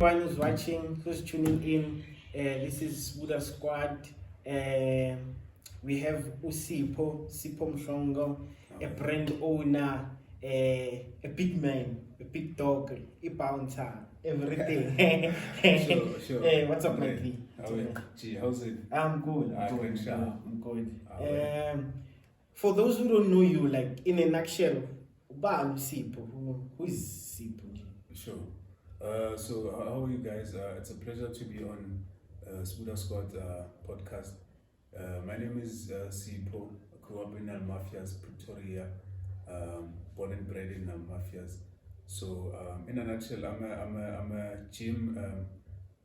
everyone who's watching, who's tuning in. This is Buddha Squad. We have Sipho Mhlongo, a brand owner, a big man, a big dog, a bouncer, everything. Sure. What's up, Mikey? Gee, how's it? I'm good. I'm good. For those who don't know you, like in a nutshell, Sipho. Who is Sipho? Sure. So how are you guys? It's a pleasure to be on Buddha Squad podcast. My name is Sipho. I grew up in Mafias, Pretoria, born and bred in Mafias. So in a nutshell, I'm a gym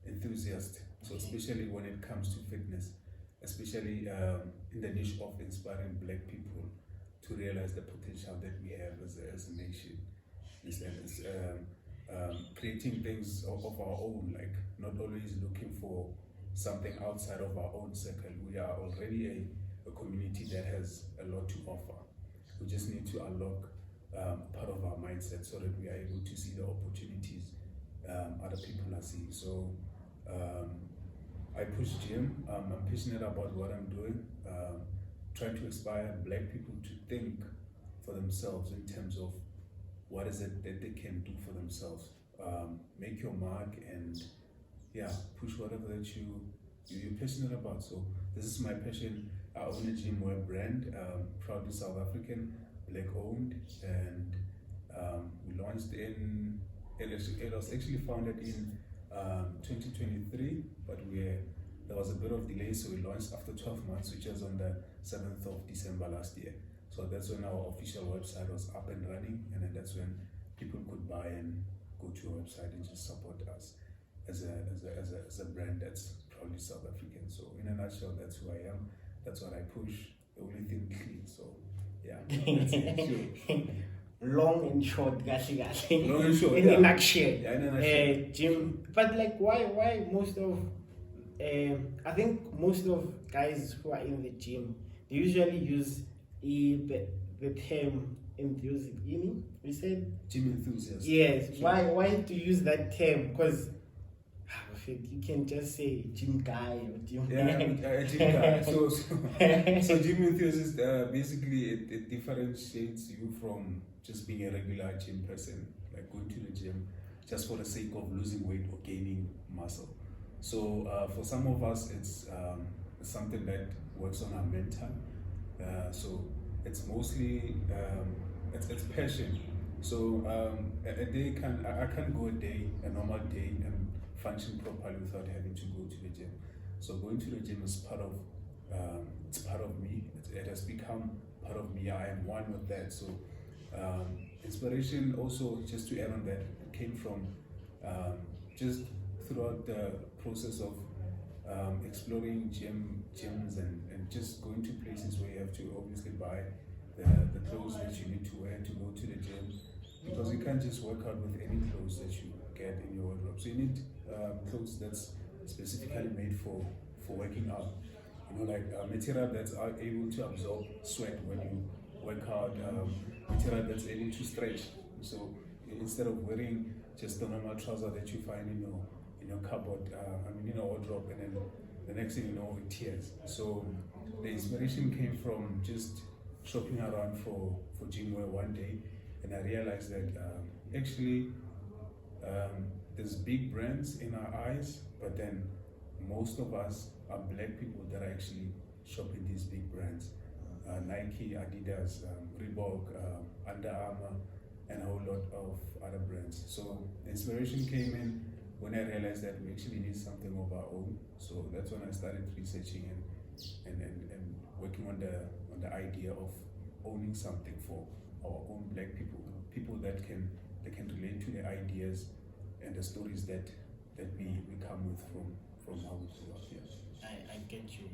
enthusiast. So especially when it comes to fitness, especially in the niche of inspiring Black people to realize the potential that we have as a nation. It's creating things of our own, like not always looking for something outside of our own circle. We are already a community that has a lot to offer. We just need to unlock part of our mindset so that we are able to see the opportunities other people are seeing. So I push gym. I'm passionate about what I'm doing, trying to inspire Black people to think for themselves in terms of what is it that they can do for themselves. Make your mark and push whatever that you're passionate about. So this is my passion. I own a gym wear brand, proudly South African, Black owned, and we launched it was actually founded in 2023, but there was a bit of delay, so we launched after 12 months, which was on the 7th of December last year. So that's when our official website was up and running, and then that's when people could buy and go to our website and just support us as a brand that's proudly South African. So in a nutshell, that's who I am. That's what I push. The only thing clean. So that's it. Sure. Long and short, Long and short. in a nutshell. Yeah, in a nutshell. Gym, but like why most of I think most of guys who are in the gym, they usually use the term enthusiast. We said Gym enthusiast. yes. Sure. Why to use that term? Because you can just say gym guy or gym. A gym guy. So gym enthusiast basically it differentiates you from just being a regular gym person, like going to the gym just for the sake of losing weight or gaining muscle. So for some of us, it's something that works on our mental. So it's mostly it's passion. So a day I can't go a normal day and function properly without having to go to the gym. So going to the gym is part of it's part of me. It has become part of me. I am one with that. So inspiration also, just to add on that, it came from just throughout the process of exploring gyms and just going to places where you have to obviously buy the clothes that you need to wear to go to the gym, because you can't just work out with any clothes that you get in your wardrobe. So you need clothes that's specifically made for working out. Like material that's able to absorb sweat when you work out, material that's able to stretch. So instead of wearing just the normal trouser that you find in your cupboard, in your wardrobe, and then the next thing you know, it tears. So the inspiration came from just shopping around for gym wear one day, and I realized that actually there's big brands in our eyes, but then most of us are Black people that are actually shopping these big brands. Nike, Adidas, Reebok, Under Armour, and a whole lot of other brands. So the inspiration came in when I realized that we actually need something of our own. So that's when I started researching and working on the idea of owning something for our own Black people that can relate to the ideas and the stories that we come with from how we grew up. Yes. I get you.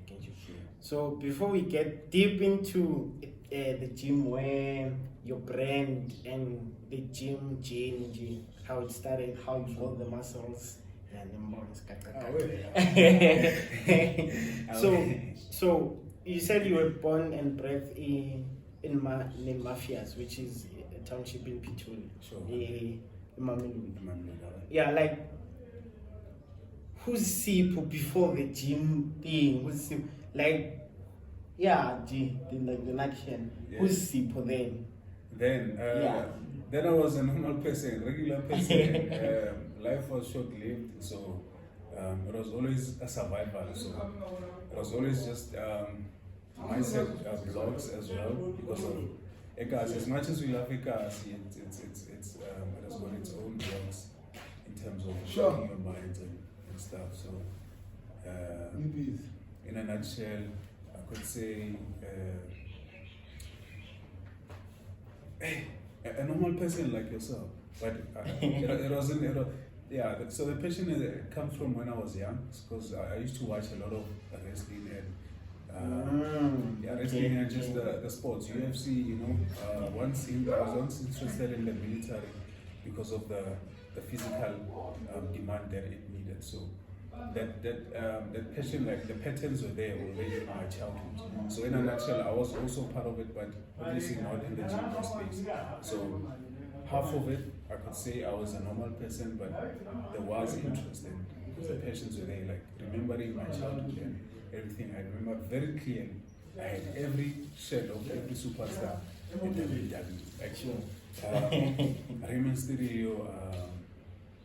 Sure. So before we get deep into the gym, where your brand and the gym change, how it started, how you build the muscles, so you said you were born and bred in Mafias, which is a township in Pretoria. Sure. Mamelodi. Mamelodi. Yeah, like who's Sipho before the gym thing? Who's Sipho? Like, yeah, in the nutshell. Yeah. Who's Sipho then? Then I was a normal person, regular person. Life was short-lived, so it was always a survival. So it was always just mindset blocks as well because of Ekas. As much as we love Ekas, it has got its own blocks in terms of shaping your minds and stuff. So in a nutshell, I could say a normal person like yourself, but it wasn't. Yeah, so the passion comes from when I was young, because I used to watch a lot of wrestling and wrestling and just the sports, UFC. You know, I was once interested in the military because of the physical demand that it needed. So that passion, like the patterns were there already in my childhood. So in a nutshell, I was also part of it, but obviously not in the gym space. So half of it, I could say I was a normal person, but there was interest in because the passions were there. Like remembering my childhood and everything, I remember very clearly. I had every shirt of every superstar in WWE. Actually, Rey Mysterio,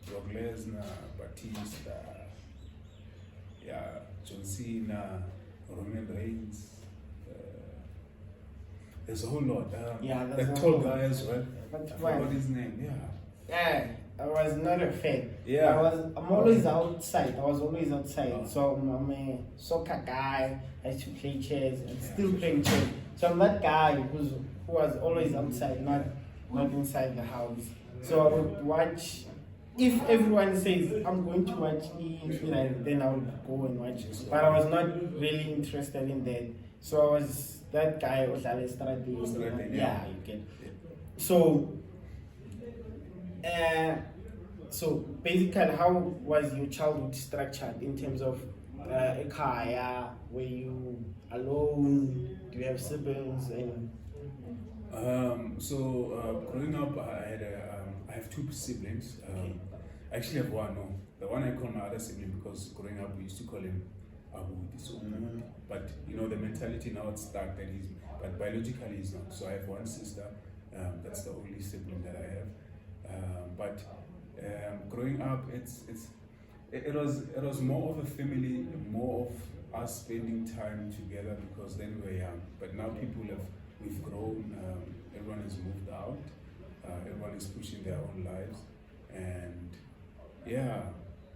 Brock Lesnar, Batista, John Cena, Roman Reigns. There's a whole lot. That tall guy as well. I forgot his name. Yeah, I was not a fan. Yeah. I'm always outside. I was always outside. So I'm a soccer guy. I used to play chess and still playing chess. So I'm that guy who was always outside, not inside the house. So I would watch. If everyone says I'm going to watch then I would go and watch. But I was not really interested in that. So I was that guy who yeah, you get. So basically, how was your childhood structured in terms of a kaya? Were you alone? Do you have siblings? And growing up, I have two siblings. I actually have one. No, the one I call my other sibling because growing up we used to call him Abu. So, but you know the mentality now it's stuck that he's, but biologically he's not. So I have one sister. That's the only sibling that I have. But growing up, it was more of a family, more of us spending time together because then we were young. But now we've grown. Everyone has moved out. Everyone is pushing their own lives, and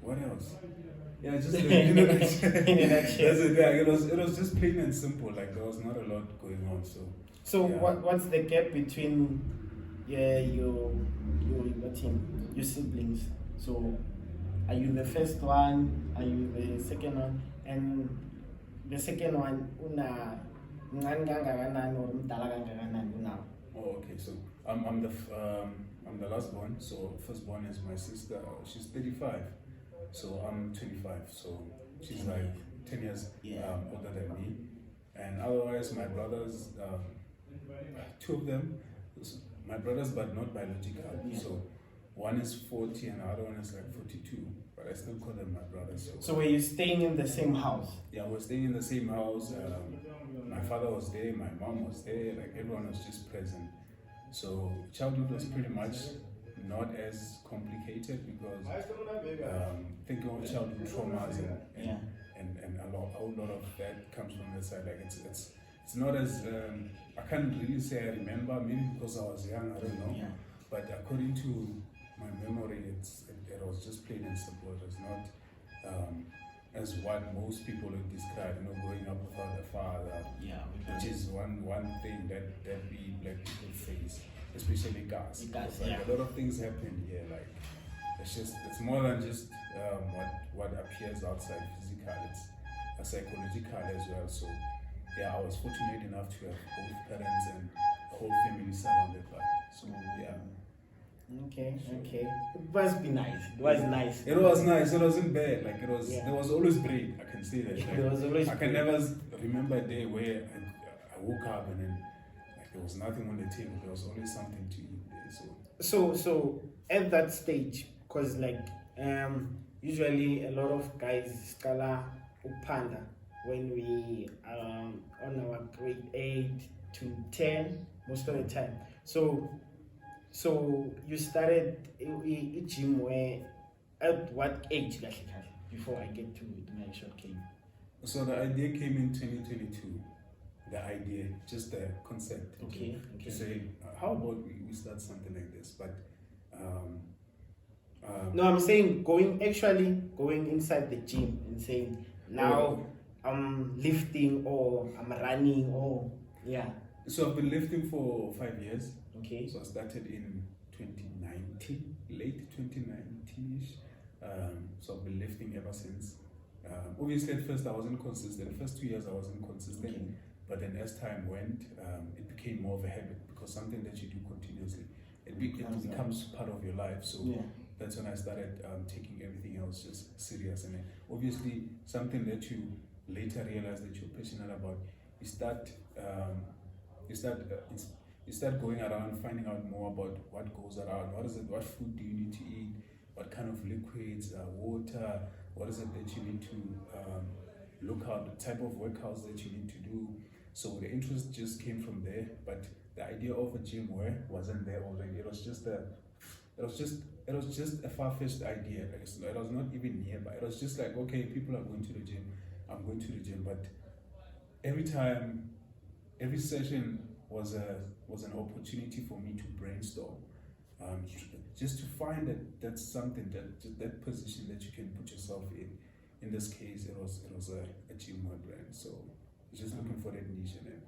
what else? Yeah, just in a nutshell. That's it. Yeah, it was just plain and simple. Like there was not a lot going on. So what's the gap between your siblings? So are you the first one? Are you the second one? And the second one now. Oh, okay. So I'm the last one. So first born is my sister. She's 35. So I'm 25. So she's like 10 years older than me. And otherwise, my brothers, two of them, my brothers, but not biological. Yeah. So one is 40 and the other one is like 42. But I still call them my brothers. So were you staying in the same house? Yeah, we're staying in the same house. My father was there, my mom was there, like everyone was just present. So childhood was pretty much not as complicated because thinking of childhood traumas and a whole lot of that comes from the side. Like it's not as I can't really say I remember, maybe because I was young, I don't know. Yeah. But according to my memory, it was just plain and simple. It was not as what most people would describe, growing up without a father, which is one thing that we black people face, especially guys. A lot of things happen here, like it's more than just what appears outside physical, it's a psychological as well. So I was fortunate enough to have both parents and the whole family surrounded by. So Okay. It must be nice. It was nice. It was nice. It wasn't bad. Like it was. There was always break. I can say that. Like, there was always. I can never remember a day where I woke up and then like there was nothing on the table. There was always something to eat there. So at that stage, because like you usually a lot of guys scala upanda when we on our grade 8 to 10 most of the time. So you started a gym where at what age before I get to my short came? So the idea came in 2022. The idea, just the concept. Okay. To say, how about we start something like this? But no, I'm saying going inside the gym and saying now I'm lifting or I'm running or yeah. So I've been lifting for 5 years. Okay. So I started in 2019, late 2019ish. So I've been lifting ever since. Obviously at first I wasn't consistent. The first 2 years I wasn't consistent. Okay. But then as time went, it became more of a habit because something that you do continuously, it becomes part of your life. So yeah. That's when I started taking everything else just serious. And then obviously something that you later realize that you're passionate about, you start going around finding out more about what goes around. What is it? What food do you need to eat? What kind of liquids, water? What is it that you need to look at? The type of workouts that you need to do. So the interest just came from there. But the idea of a gym wasn't there already. It was just a far-fetched idea. It was not even nearby. It was just like, okay, people are going to the gym. I'm going to the gym. But every session was an opportunity for me to brainstorm, just to find that's something that position that you can put yourself in. In this case, it was a gym brand. So just looking for that niche, and then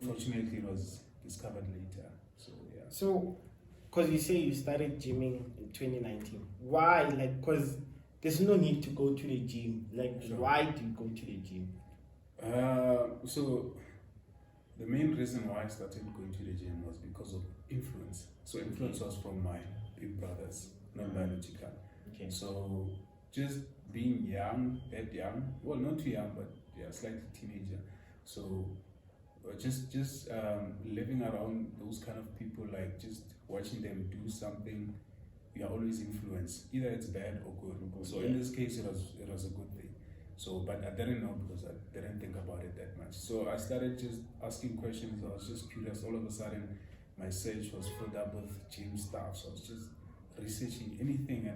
fortunately it was discovered later. So yeah. So, because you say you started gymming in 2019, why? Like, because there's no need to go to the gym. Like, Sure. Why do you go to the gym? So the main reason why I started going to the gym was because of influence. So influence was from my big brothers, not biological. Okay. So just being young, that young, well, not too young, but yeah, slightly teenager. So just living around those kind of people, like just watching them do something, you're always influenced. Either it's bad or good. So in this case, it was a good thing. So, but I didn't know because I didn't think about it that much. So I started just asking questions. I was just curious. All of a sudden, my search was filled up with gym stuff. So I was just researching anything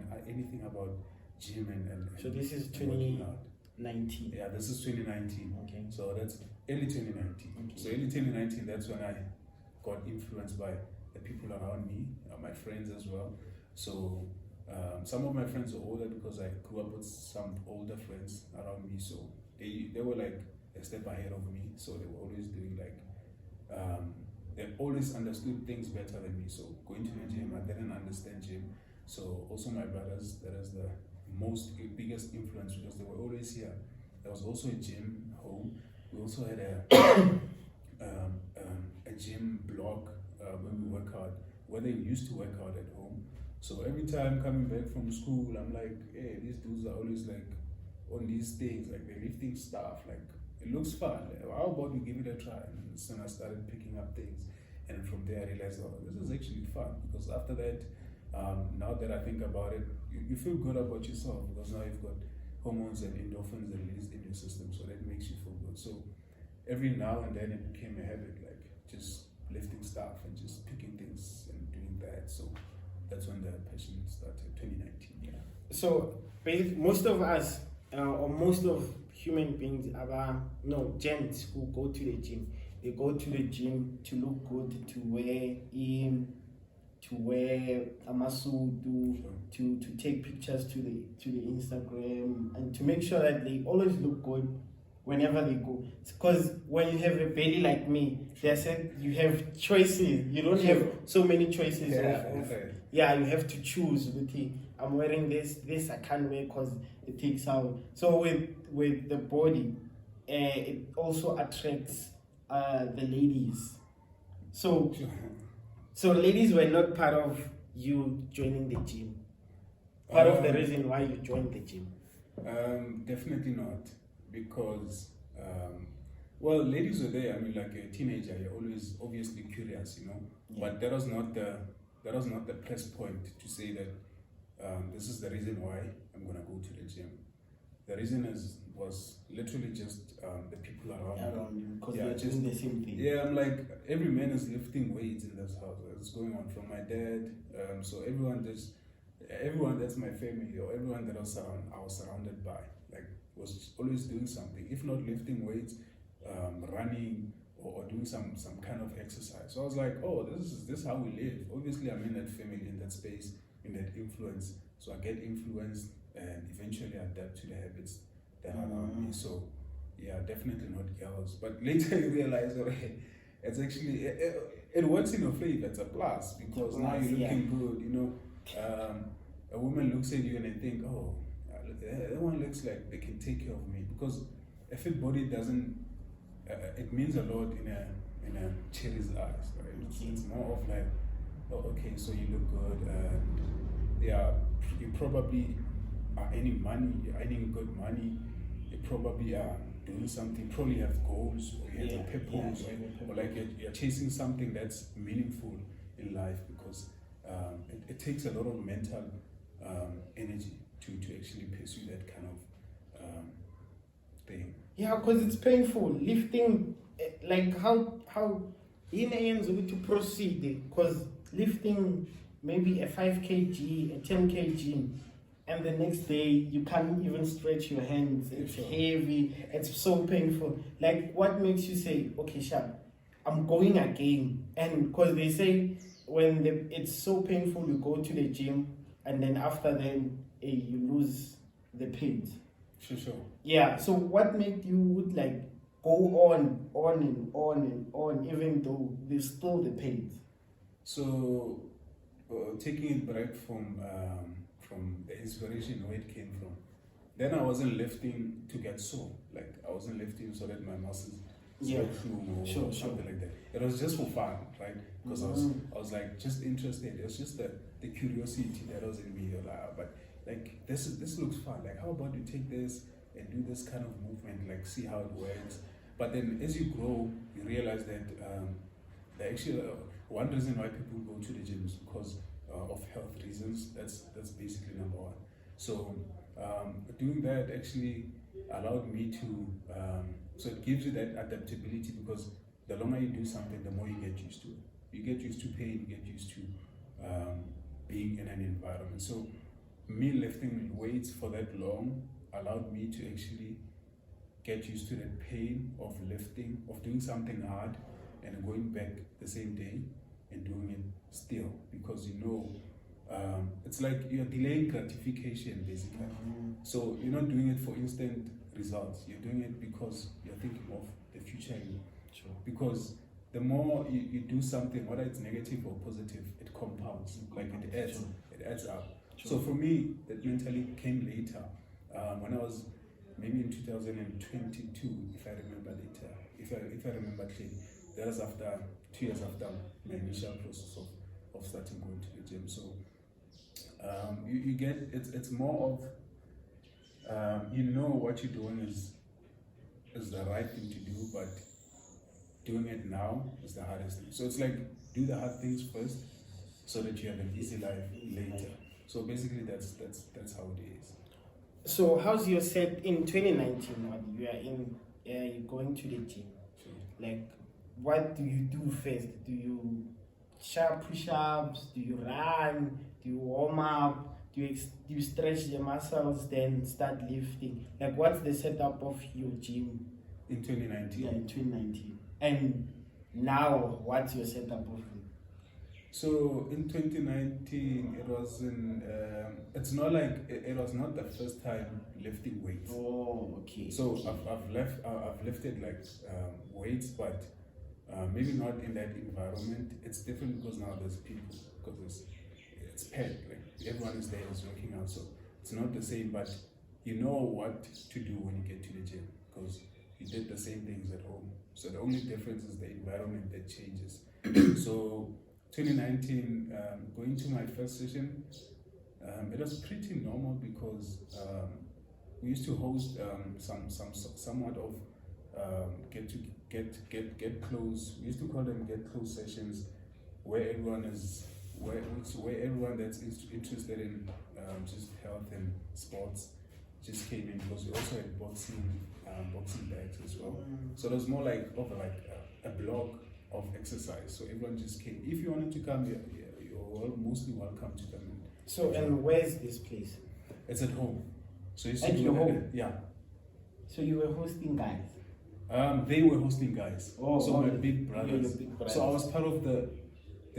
about gym and So this is working out. 2019. Yeah, this is 2019. Okay. So that's early 2019. Okay. So early 2019, that's when I got influenced by the people around me, my friends as well. So some of my friends are older because I grew up with some older friends around me. So they were like a step ahead of me. So they were always doing like, they always understood things better than me. So going to the gym, I didn't understand gym. So also my brothers, that is the biggest influence because they were always here. There was also a gym home. We also had a gym block when we work out, where they used to work out at home. So every time coming back from school, I'm like, hey, these dudes are always like on these things, like they're lifting stuff, like it looks fun. Like, how about we give it a try? And then I started picking up things, and from there I realized, oh, this is actually fun. Because after that, now that I think about it, you feel good about yourself because now you've got hormones and endorphins released in your system, so that makes you feel good. So every now and then it became a habit, like just lifting stuff and just picking things and doing that. So that's when the passion started, 2019. Yeah. So most of us, or most of human beings, gents who go to the gym, they go to the gym to look good, to wear a muscle, to take pictures to the Instagram, and to make sure that they always look good whenever they go. Because when you have a belly like me, they said you have choices. You don't have so many choices. You have to choose. I'm wearing this I can't wear because it takes out. So with the body, it also attracts the ladies. So ladies were not part of you joining the gym. Part of the reason why you joined the gym. Definitely not, because ladies were there. I mean, like a teenager, you're always obviously curious, you know. Yeah. But that was not the press point to say that this is the reason why I'm gonna go to the gym. The reason was literally just the people around me. Because Yeah, they're just doing the same thing. Yeah, I'm like, every man is lifting weights in this house. It's going on from my dad. So everyone that's my family, or everyone that I was surrounded by, like, was always doing something. If not lifting weights, running, or doing some kind of exercise. So I was like, oh, this is how we live. Obviously, I'm in that family, in that space, in that influence. So I get influenced and eventually adapt to the habits that are around me. So yeah, definitely not girls. But later you realize, okay, it's actually, it works in your favor. It's a plus, because now you're looking good, you know. A woman looks at you and they think, oh, that one looks like they can take care of me. Because a fit body doesn't, it means a lot in a cherry's eyes, right? It's more of like, oh, okay, so you look good, and yeah, you probably are earning money, you're earning good money, you probably are doing something, probably have goals, or you have a purpose, or like you're chasing something that's meaningful in life, because it takes a lot of mental energy to actually pursue that kind of thing. Yeah, because it's painful. Lifting, like how in ends to proceed, because lifting maybe a 5 kg, a 10 kg, and the next day you can't even stretch your hands. It's heavy, it's so painful. Like, what makes you say, okay, Sharp, I'm going again? And because they say when it's so painful, you go to the gym, and then after then you lose the pain. Sure. Yeah, so what made you would like go on and on, even though there's still the pain? So taking it back from the inspiration, where it came from, then I wasn't lifting to get sore. Like, I wasn't lifting so that my muscles through or something like that. It was just for fun, right? Because I was like just interested. It was just the curiosity that was in me. But like, this looks fun. Like, how about you take this and do this kind of movement, like, see how it works. But then as you grow, you realize that actually one reason why people go to the gym is because of health reasons. That's basically number one. So doing that actually allowed me to, so it gives you that adaptability, because the longer you do something, the more you get used to it. You get used to pain, you get used to being in an environment. So me lifting weights for that long allowed me to actually get used to the pain of lifting, of doing something hard and going back the same day and doing it still, because you know, it's like you're delaying gratification basically. So you're not doing it for instant results, you're doing it because you're thinking of the future you. Because the more you do something, whether it's negative or positive, it compounds, like it adds up. So for me, that mentally came later, when I was maybe in 2022, if I remember later, if I remember clearly. That was after 2 years after my initial process of starting going to the gym. So you get, it's more of, you know what you're doing is the right thing to do, but doing it now is the hardest thing. So it's like, do the hard things first so that you have an easy life later. So basically that's how it is. So how's your set in 2019 when you are in you're going to the gym? Like, what do you do first? Do you sharp push-ups? Do you run? Do you warm up? Do you stretch the muscles, then start lifting? Like, what's the setup of your gym? In 2019? Yeah, in 2019. And now, what's your setup of it? So in 2019, it wasn't. It's not like it was not the first time lifting weights. Oh, okay. So I've lifted like weights, but maybe not in that environment. It's different because now there's people, because it's packed. Like, everyone is there, is working out, so it's not the same. But you know what to do when you get to the gym, because you did the same things at home. So the only difference is the environment that changes. So 2019, going to my first session, it was pretty normal, because we used to host somewhat of get close. We used to call them get close sessions, where everyone is where everyone that's interested in just health and sports, just came in because we also had boxing bags as well. So it was more like a block of exercise. So everyone just came. If you wanted to come here, you're mostly welcome to come in. So, and where's this place? It's at home. So you At your home? Yeah. So you were hosting guys? They were hosting guys. So my big Your brothers. big brothers. So I was part of the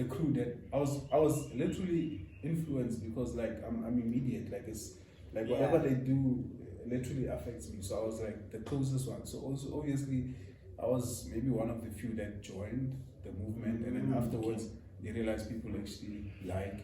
crew that I was literally influenced because like I'm immediate. Like it's like whatever they do literally affects me. So I was like the closest one. So also obviously I was maybe one of the few that joined the movement, and then afterwards they realized people actually like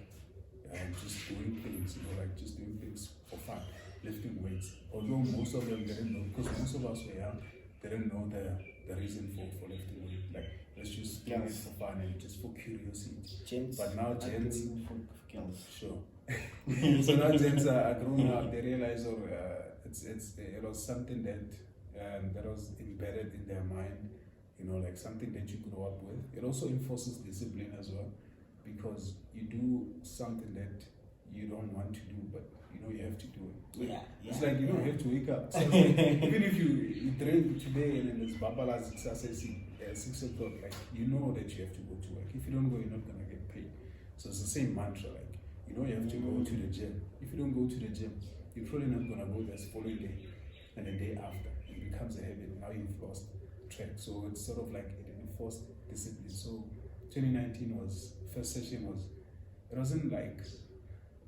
just doing things, like just doing things for fun, lifting weights. Although most of them didn't know, because most of us were young, they didn't know the reason for lifting weight. Like let's just do it for fun and just for curiosity. But now gents, sure. So now gents are growing up. They realize, it was something that was embedded in their mind. Like something that you grow up with. It also enforces discipline as well, because you do something that you don't want to do, but you have to do it. It's like you have to wake up. So even if you train today and then it's babalas exercise at 6 o'clock, like you know that you have to go to work. If you don't go, you're not gonna get paid. So it's the same mantra. Like you have to go to the gym. If you don't go to the gym, you're probably not gonna go the following day and the day after. It becomes a habit. Now you've lost track. So it's sort of like it enforced discipline. So 2019 was first session it wasn't like,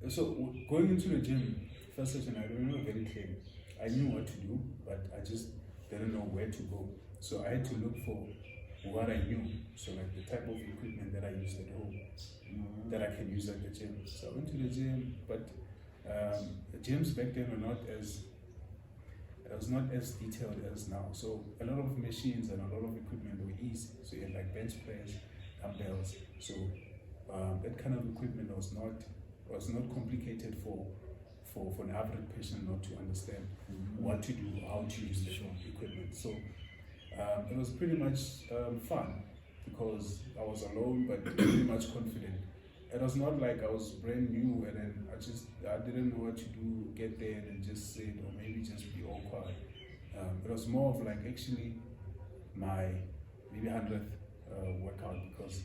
so going into the gym first session, I remember very clearly. I knew what to do, but I just didn't know where to go. So I had to look for what I knew. So like the type of equipment that I used at home that I can use at the gym. So I went to the gym, but the gyms back then were not as detailed as now. So a lot of machines and a lot of equipment were easy. So you had like bench press, dumbbells. So that kind of equipment was not complicated for an average patient not to understand what to do, how to use the equipment. So it was pretty much fun because I was alone but pretty much confident. It was not like I was brand new and then I didn't know what to do, get there and then just sit or maybe just be awkward. It was more of like actually my maybe 100th workout, because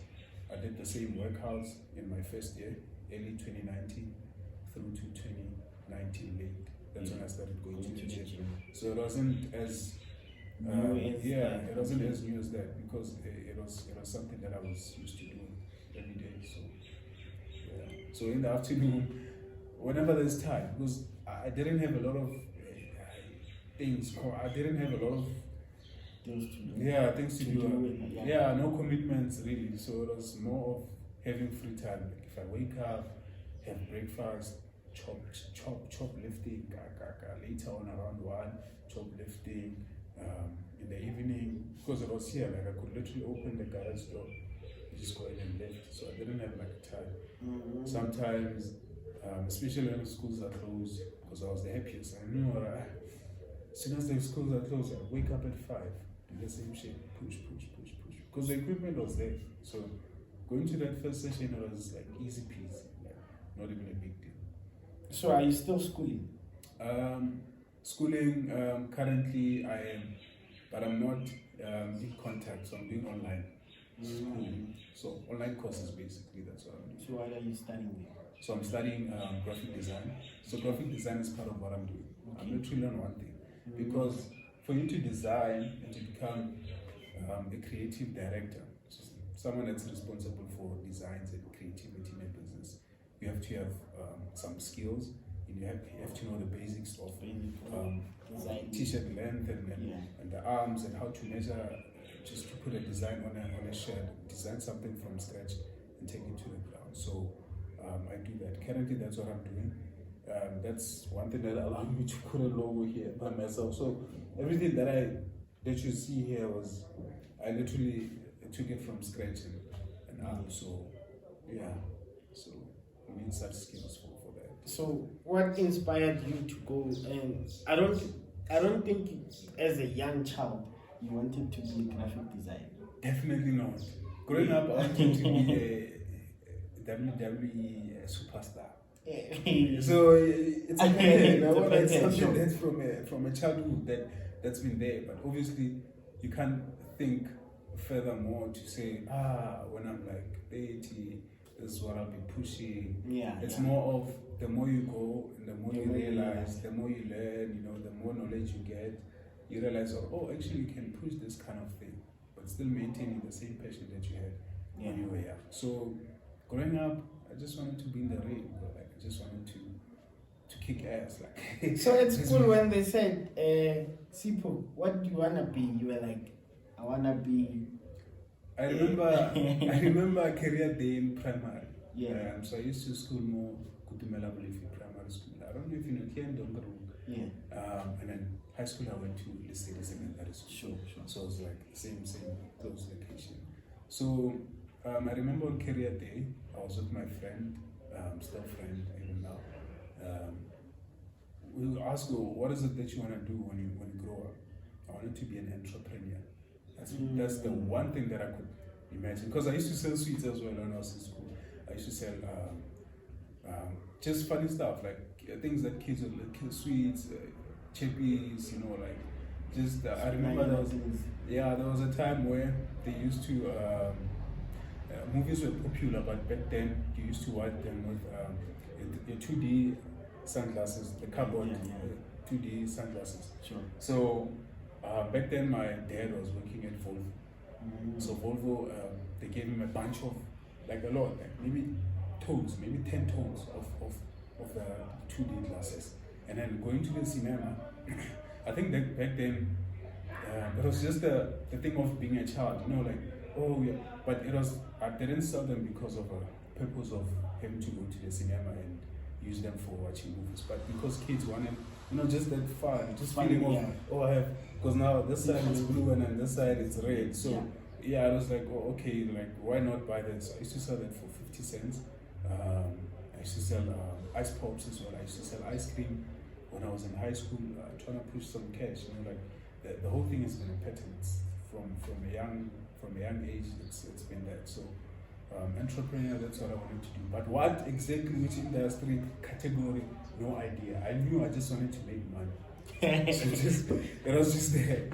I did the same workouts in my first year, early 2019 through to 2019 late. That's when I started going to the gym. So it wasn't as it wasn't as new as that, because it was something that I was used to doing every day. So in the afternoon, whenever there's time, because I didn't have a lot of things. I didn't have a lot of things to do. No commitments really. So it was more of having free time. Like if I wake up, have breakfast, chop lifting, later on around 1, chop lifting, in the evening, because it was here, like I could literally open the garage door, just go in and lift. So I didn't have like a time. Sometimes, especially when the schools are closed, because I was the happiest. I knew as soon as the schools are closed, I wake up at 5, do the same shit, push, because the equipment was there. So going to that first session, it was like easy peasy, like not even a big deal. So are you still schooling? Schooling, currently I am, but I'm not in contact, so I'm doing online schooling. So online courses basically, that's what I'm doing. So what are you studying? So I'm studying graphic design. So graphic design is part of what I'm doing. I'm literally on one thing. Because for you to design and to become a creative director, someone that's responsible for designs and creativity in a business, you have to have some skills. You have to know the basics of t-shirt length and the arms and how to measure, just to put a design on a shirt, design something from scratch and take it to the ground. So I do that. Currently, that's what I'm doing. That's one thing that allowed me to put a logo here by myself. So everything that you see here I literally took it from scratch and up. So so we need such skills for that. So what inspired you to go? And I don't think as a young child you wanted to be a graphic designer. Definitely not. Growing up, I wanted to be a WWE superstar. So it's a pattern. It's pattern, something sure. that's from a childhood that's been there. But obviously, you can't think furthermore to say, when I'm like 30, this is what I'll be pushing. Yeah. It's yeah. more of the more you go, and the more The you more you realize, realize. the more you learn. The more knowledge you get. You realize, actually, you can push this kind of thing, but still maintaining the same passion that you had when you were young. So, growing up, I just wanted to be in the ring, but like I just wanted to kick ass. Like So at school, when they said, Sipho, what do you wanna be? You were like, I wanna be. I remember a career day in primary. Yeah. So I used to school more Kutumela Bolifi primary school. I don't know if you know here in Dongaru. Yeah. And then high school I went to Listed Secondary School. Sure. So it was like same close location. So I remember on career day I was with my friend, still friend even now. We asked her, what is it that you want to do when you grow up? I wanted to be an entrepreneur. That's the one thing that I could imagine. Because I used to sell sweets as well when I was in school. I used to sell just funny stuff, like things that kids would like, sweets, chippies, like just, I remember there was a time where they used to, movies were popular, but back then you used to watch them with 2D sunglasses, the cardboard 2D sunglasses. Sure. So back then my dad was working at Volvo. So Volvo, they gave him a bunch of, like a lot, like maybe 10 tones of the 2D glasses. And then going to the cinema, I think that back then, it was just the thing of being a child, but I didn't sell them because of a purpose of him to go to the cinema and use them for watching movies, but because kids wanted, just that fun, just feeling of, because now this side is blue and then this side is red. So I was like, okay, like why not buy that? So I used to sell that for 50 cents. I used to sell ice pops as well. I used to sell ice cream when I was in high school, trying to push some cash. Like the whole thing has been a pattern. It's from a young age. It's been that. So entrepreneur, that's what I wanted to do. But what exactly, which industry, category, no idea. I knew I just wanted to make money. So it was just there.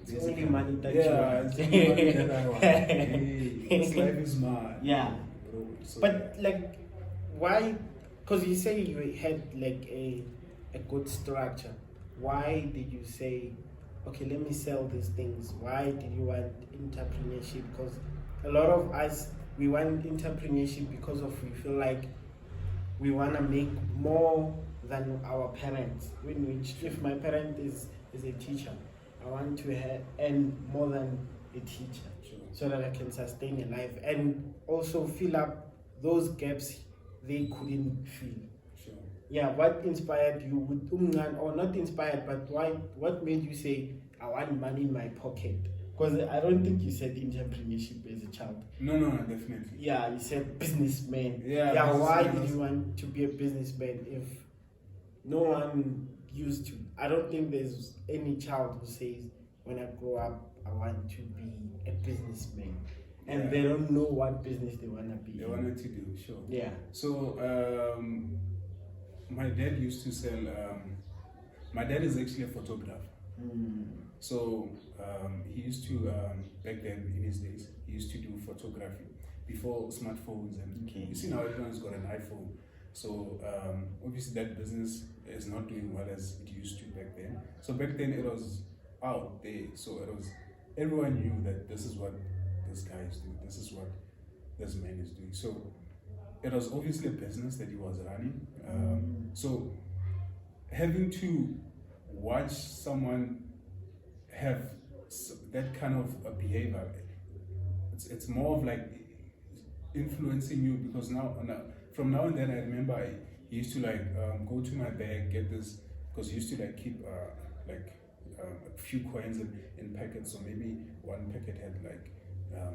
It's only money that you want. It's only money that I want. Hey, this life is mine. Yeah. Bro, so but like, why? Because you say you had like a good structure. Why did you say, okay, let me sell these things? Why did you want entrepreneurship? Because a lot of us, we want entrepreneurship because we feel like we want to make more than our parents. If my parent is a teacher, I want to earn more than a teacher, so that I can sustain a life and also fill up those gaps they couldn't fill. Sure. Yeah, what inspired you with or not inspired, but what made you say, I want money in my pocket? Because I don't think you said entrepreneurship as a child. No, definitely. Yeah, you said businessman. Yeah, why did you want to be a businessman if no one used to? I don't think there's any child who says, when I grow up, I want to be a businessman. And they don't know what business they want to be. They wanted to do, sure. Yeah. So, my dad used to sell, my dad is actually a photographer. So he used to, back then in his days, he used to do photography before smartphones. And you see now everyone's got an iPhone. So obviously that business is not doing well as it used to back then. So back then it was out there. So everyone knew that this is what this guy is doing. This is what this man is doing. So it was obviously a business that he was running. So having to watch someone have that kind of a behavior, it's more of like influencing you, because from now and then I remember he used to like go to my bag, get this, because he used to like keep a few coins in packets. So maybe one packet had like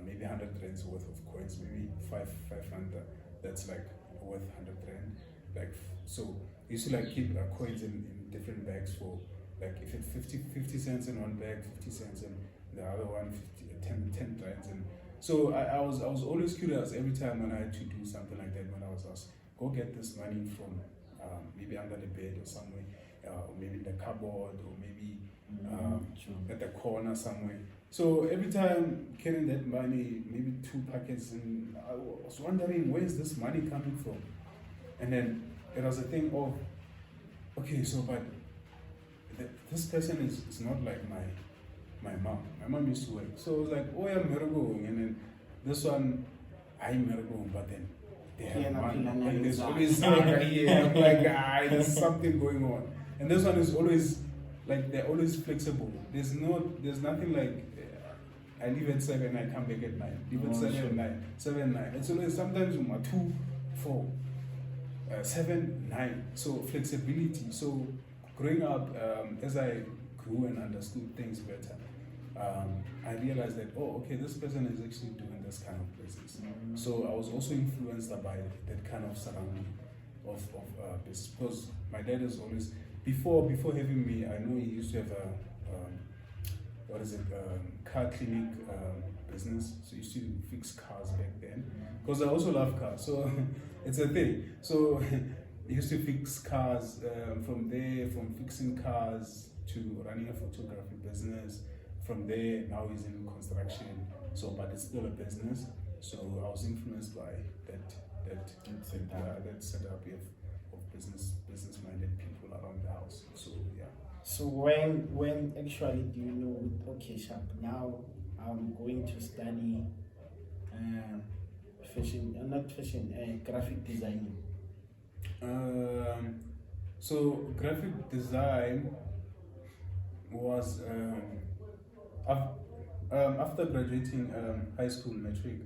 maybe 100 rands worth of coins, maybe 500 that's like worth 100 rand. Like, so he used to like keep coins in different bags for, like if it's 50 cents in one bag, 50 cents in the other one, 10 rands. And so I was always curious every time when I had to do something like that when I was go get this money from maybe under the bed or somewhere, or maybe in the cupboard, or maybe at the corner somewhere. So every time carrying that money, maybe 2 packets, and I was wondering, where's this money coming from? And then it was a thing of, okay, so but this person is not like my mom. My mom used to work. So I was like, oh yeah, Mergo. And then this one, I'm Mergo, but then they have money. And there's always Zaga here. I'm like, there's something going on. And this one is always, like, they're always flexible. There's nothing like, I leave at 7, I come back at 9. Leave at 7, 9. 7, 9. It's always sometimes 2, 4, 7, 9. So flexibility. So growing up, as I grew and understood things better, I realized that, okay, this person is actually doing this kind of business. So I was also influenced by that kind of surrounding of business, because my dad is always, before having me, I know he used to have a car clinic business. So he used to fix cars back then, because I also love cars, so it's a thing. So he used to fix cars, from fixing cars to running a photography business. From there, now he's in construction, so but it's still a business. So I was influenced by that setup of business-minded people around the house. So yeah. So when actually do you know, okay, Sharp, now I'm going to study graphic designing? So graphic design was after graduating high school matric.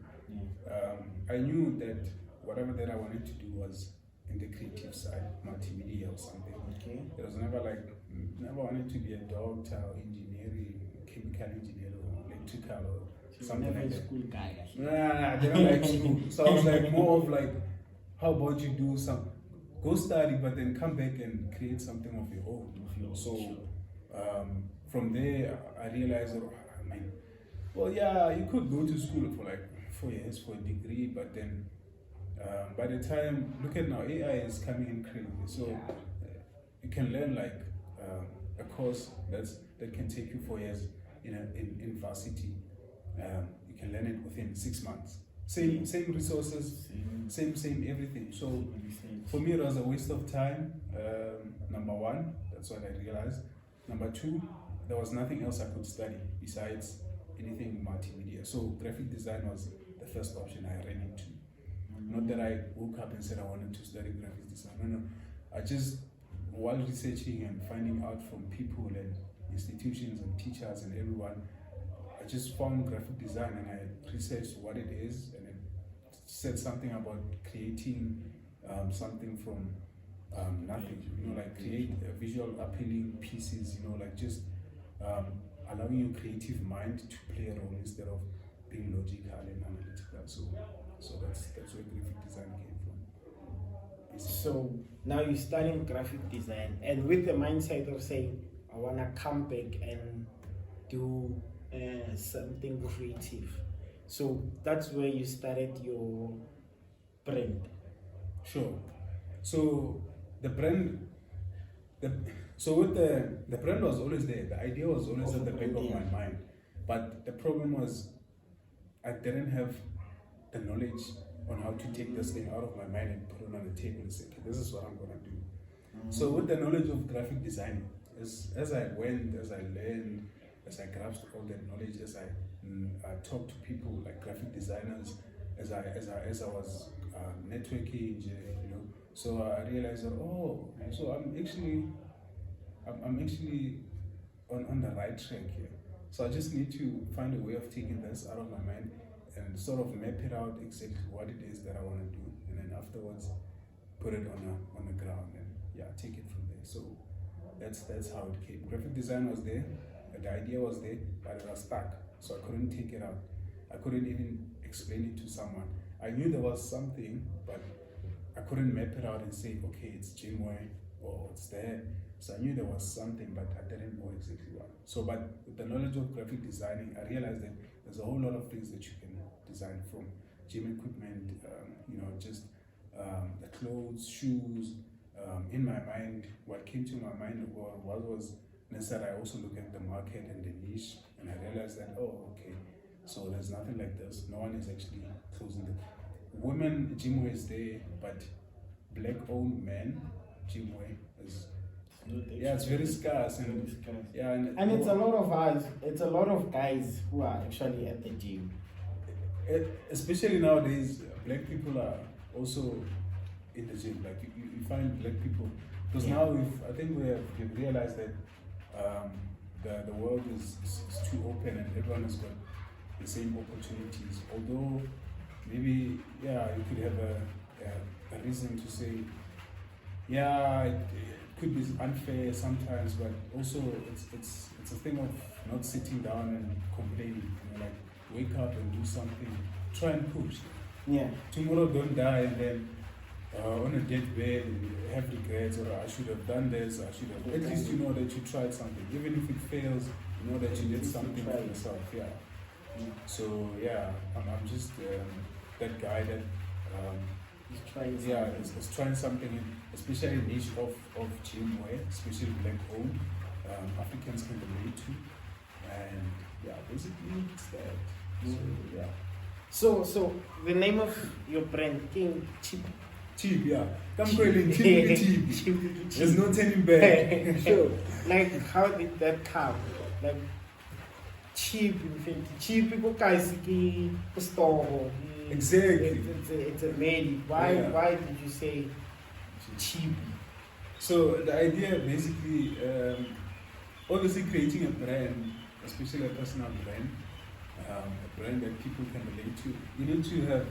I knew that whatever that I wanted to do was in the creative side, multimedia or something. Okay. It was never wanted to be a doctor or engineering, chemical engineer or electrical or something like that. School guy. I didn't like school. So I was like more of like, how about you do go study, but then come back and create something of your own. So from there, I realized that, you could go to school for like 4 years for a degree, but then by the time, look at now, AI is coming in crazy. So you can learn like a course that can take you 4 years in varsity. You can learn it within 6 months. Same resources, same everything. So for me, it was a waste of time. Number one, that's what I realized. Number two, there was nothing else I could study besides anything multimedia. So graphic design was the first option I ran into. Not that I woke up and said I wanted to study graphic design. No. I just, while researching and finding out from people and institutions and teachers and everyone, I just found graphic design and I researched what it is, and it said something about creating something from nothing, like create visual appealing pieces, like just allowing your creative mind to play a role instead of being logical and analytical. So that's where graphic design came from, basically. So now you're studying graphic design, and with the mindset of saying, I want to come back and do something creative. So that's where you started your brand. Sure. So the brand, the brand was always there. The idea was always at the back of my mind. But the problem was I didn't have the knowledge on how to take this thing out of my mind and put it on the table and say, okay, this is what I'm gonna do. So with the knowledge of graphic design, as I went, as I learned, as I grasped all that knowledge, as I talked to people like graphic designers, as I was networking, so I realized that, so I'm actually on the right track here. So I just need to find a way of taking this out of my mind and sort of map it out exactly what it is that I want to do, and then afterwards put it on the ground and take it from there. So that's how it came. Graphic design was there, the idea was there, but it was stuck. So I couldn't take it out. I couldn't even explain it to someone. I knew there was something, but I couldn't map it out and say, okay, it's Jimway or it's there. So I knew there was something, but I didn't know exactly what. So, but with the knowledge of graphic designing, I realized that there's a whole lot of things that you can design, from gym equipment, just the clothes, shoes. In my mind, what came to my mind was necessary. I also look at the market and the niche, and I realized that, oh, okay, so there's nothing like this. No one is actually closing the women gym is there, but black-owned men gym is it's very scarce, and yeah, and it's a lot of us. It's a lot of guys who are actually at the gym. Especially nowadays, black people are also in the gym. Like you find black people because now I think we've realized that the world is too open and everyone has got the same opportunities. Although maybe you could have a reason to say it could be unfair sometimes, but also it's a thing of not sitting down and complaining. Like wake up and do something, try and push. Yeah. Tomorrow don't die and then on a deathbed have regrets, or I should have done this, I should have. At least you know that you tried something. Even if it fails, you know that you did something for yourself. Yeah. So I'm just that guy that is trying something, especially niche of gym wear, especially black owned. Africans can relate to, and basically it's that. So the name of your brand, King Cheap. Cheap, yeah. Come calling cheap. There's no turning back. Sure. Like how did that come? Like cheap, in fact, cheap people guys store. Exactly. It's a made. Why did you say cheap? So the idea basically, obviously creating a brand, especially a personal brand, a brand that people can relate to. You need to have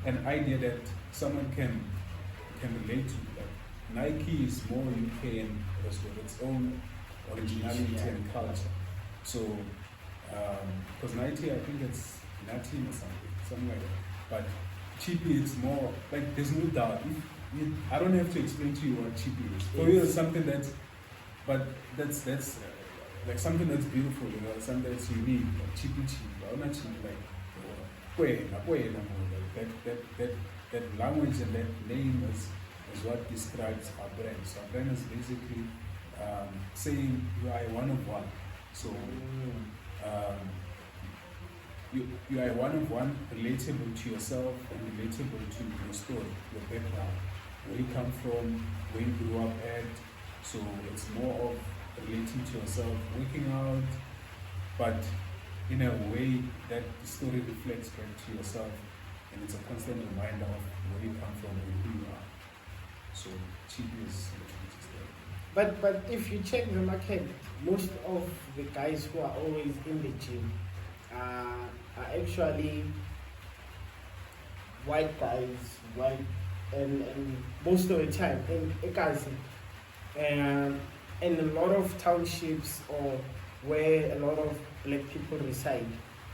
an idea that someone can relate to. Like Nike is more UK and has got its own originality and culture. So, because Nike, I think it's Latin or something like that. But cheapy, it's more like there's no doubt. I don't have to explain to you what cheapy is. For you, it's something that's like something that's beautiful, something that's unique, like cheapy, or not cheap, like that language and that name is what describes our brand. So our brand is basically saying you are one of one. So you are one of one, relatable to yourself and relatable to your story, your background, where you come from, where you grew up at. So it's more of relating to yourself, working out, but in a way that the story reflects back to yourself, and it's a constant reminder of where you come from and who you are. So cheap is there. But if you check the market, most of the guys who are always in the gym are actually white guys, and most of the time in a lot of townships or where a lot of black people reside,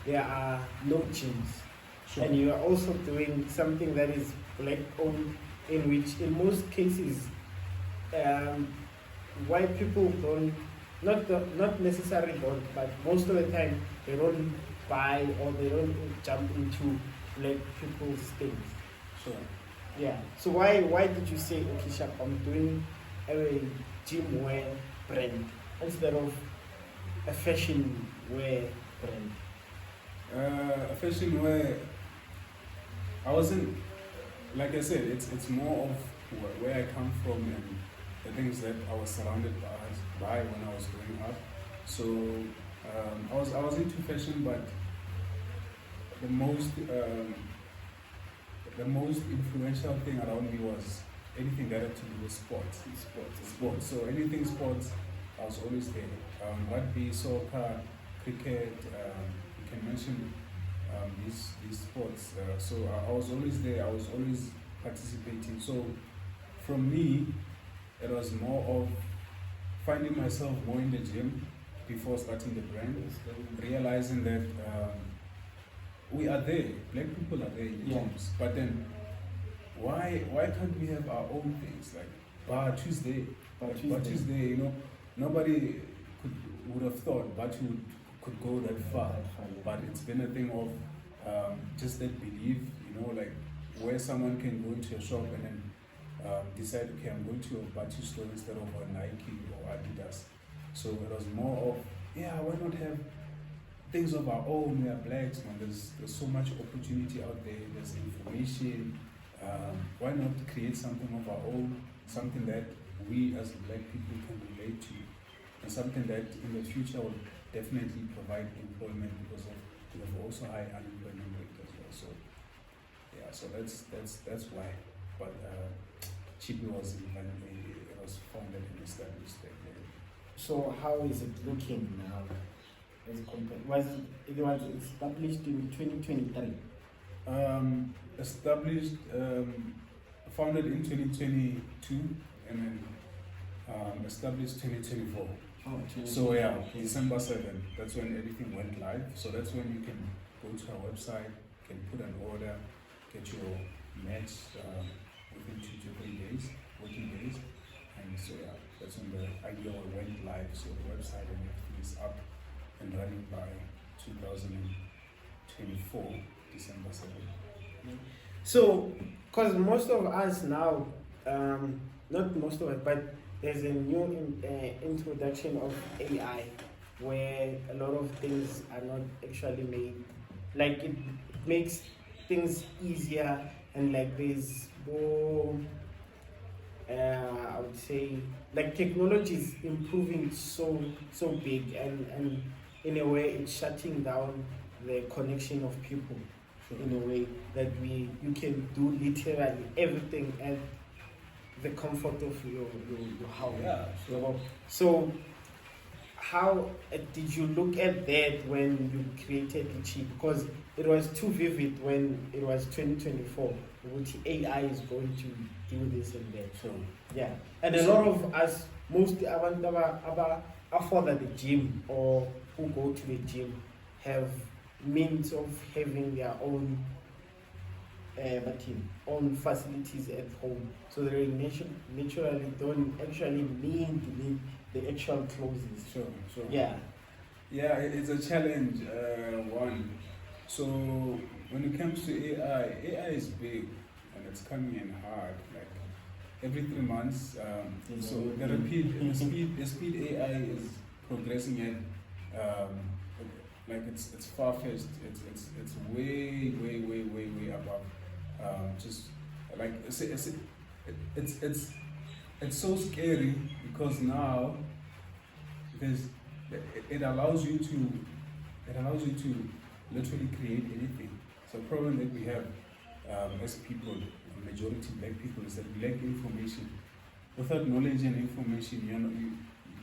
there are no gyms. Sure. And you are also doing something that is black owned, in which in most cases white people don't, not necessarily don't, but most of the time they don't buy or they don't jump into black people's things. Sure. Yeah. So why did you say, okay, Shap, I'm doing a gym wear brand instead of a fashion wear brand? A fashion wear, I wasn't, like I said, it's more of where I come from and the things that I was surrounded by when I was growing up. So I was into fashion, but the most influential thing around me was anything that had to do with sports. So anything sports, I was always there. Rugby, soccer, cricket, you can mention these sports. So I was always there. I was always participating. So from me, it was more of finding myself more in the gym before starting the brand, realizing that we are there. Black people are there in the gyms. But then, why can't we have our own things like Bar Tuesday? Bar Tuesday, nobody would have thought Batu could go that far. But it's been a thing of just that belief, like where someone can go into a shop and then decide, okay, I'm going to a Batu store instead of a Nike or Adidas. So it was more of, yeah, why not have things of our own? We are blacks, man. There's so much opportunity out there. There's information. Why not create something of our own? Something that we as black people can relate to, and something that in the future will definitely provide employment, because we have also high unemployment rate as well. So yeah, so that's why. But Chibi was founded and established there. So how is it looking now? As compared, it was established in 2023. Founded in 2022 and then established 2024. Oh, So yeah, December 7th, that's when everything went live. So that's when you can go to our website, can put an order, get your match within 2 to 3 days, working days. And so yeah, that's when the idea went live. So the website and everything is up and running by 2024, December 7th. So, because most of us now, not most of us, but there's a new introduction of AI where a lot of things are not actually made. Like it makes things easier, and like there's more, I would say, like technology is improving so big, and in a way it's shutting down the connection of people. In a way that you can do literally everything at the comfort of your house. Yeah, sure. So how did you look at that when you created the chip? Because it was too vivid when it was 2024, which AI is going to do this and that. Sure. Yeah, and a lot of us, mostly afford the gym or who go to the gym, have means of having their own own facilities at home, so they naturally don't actually need the actual clothes. Sure. Yeah, it's a challenge, one. So when it comes to AI is big and it's coming in hard, like every 3 months. So the speed AI is progressing at like it's far-fetched. It's way above. Just like it's so scary, because now it allows you to literally create anything. So the problem that we have as people, majority black people, is that we lack information. Without knowledge and information,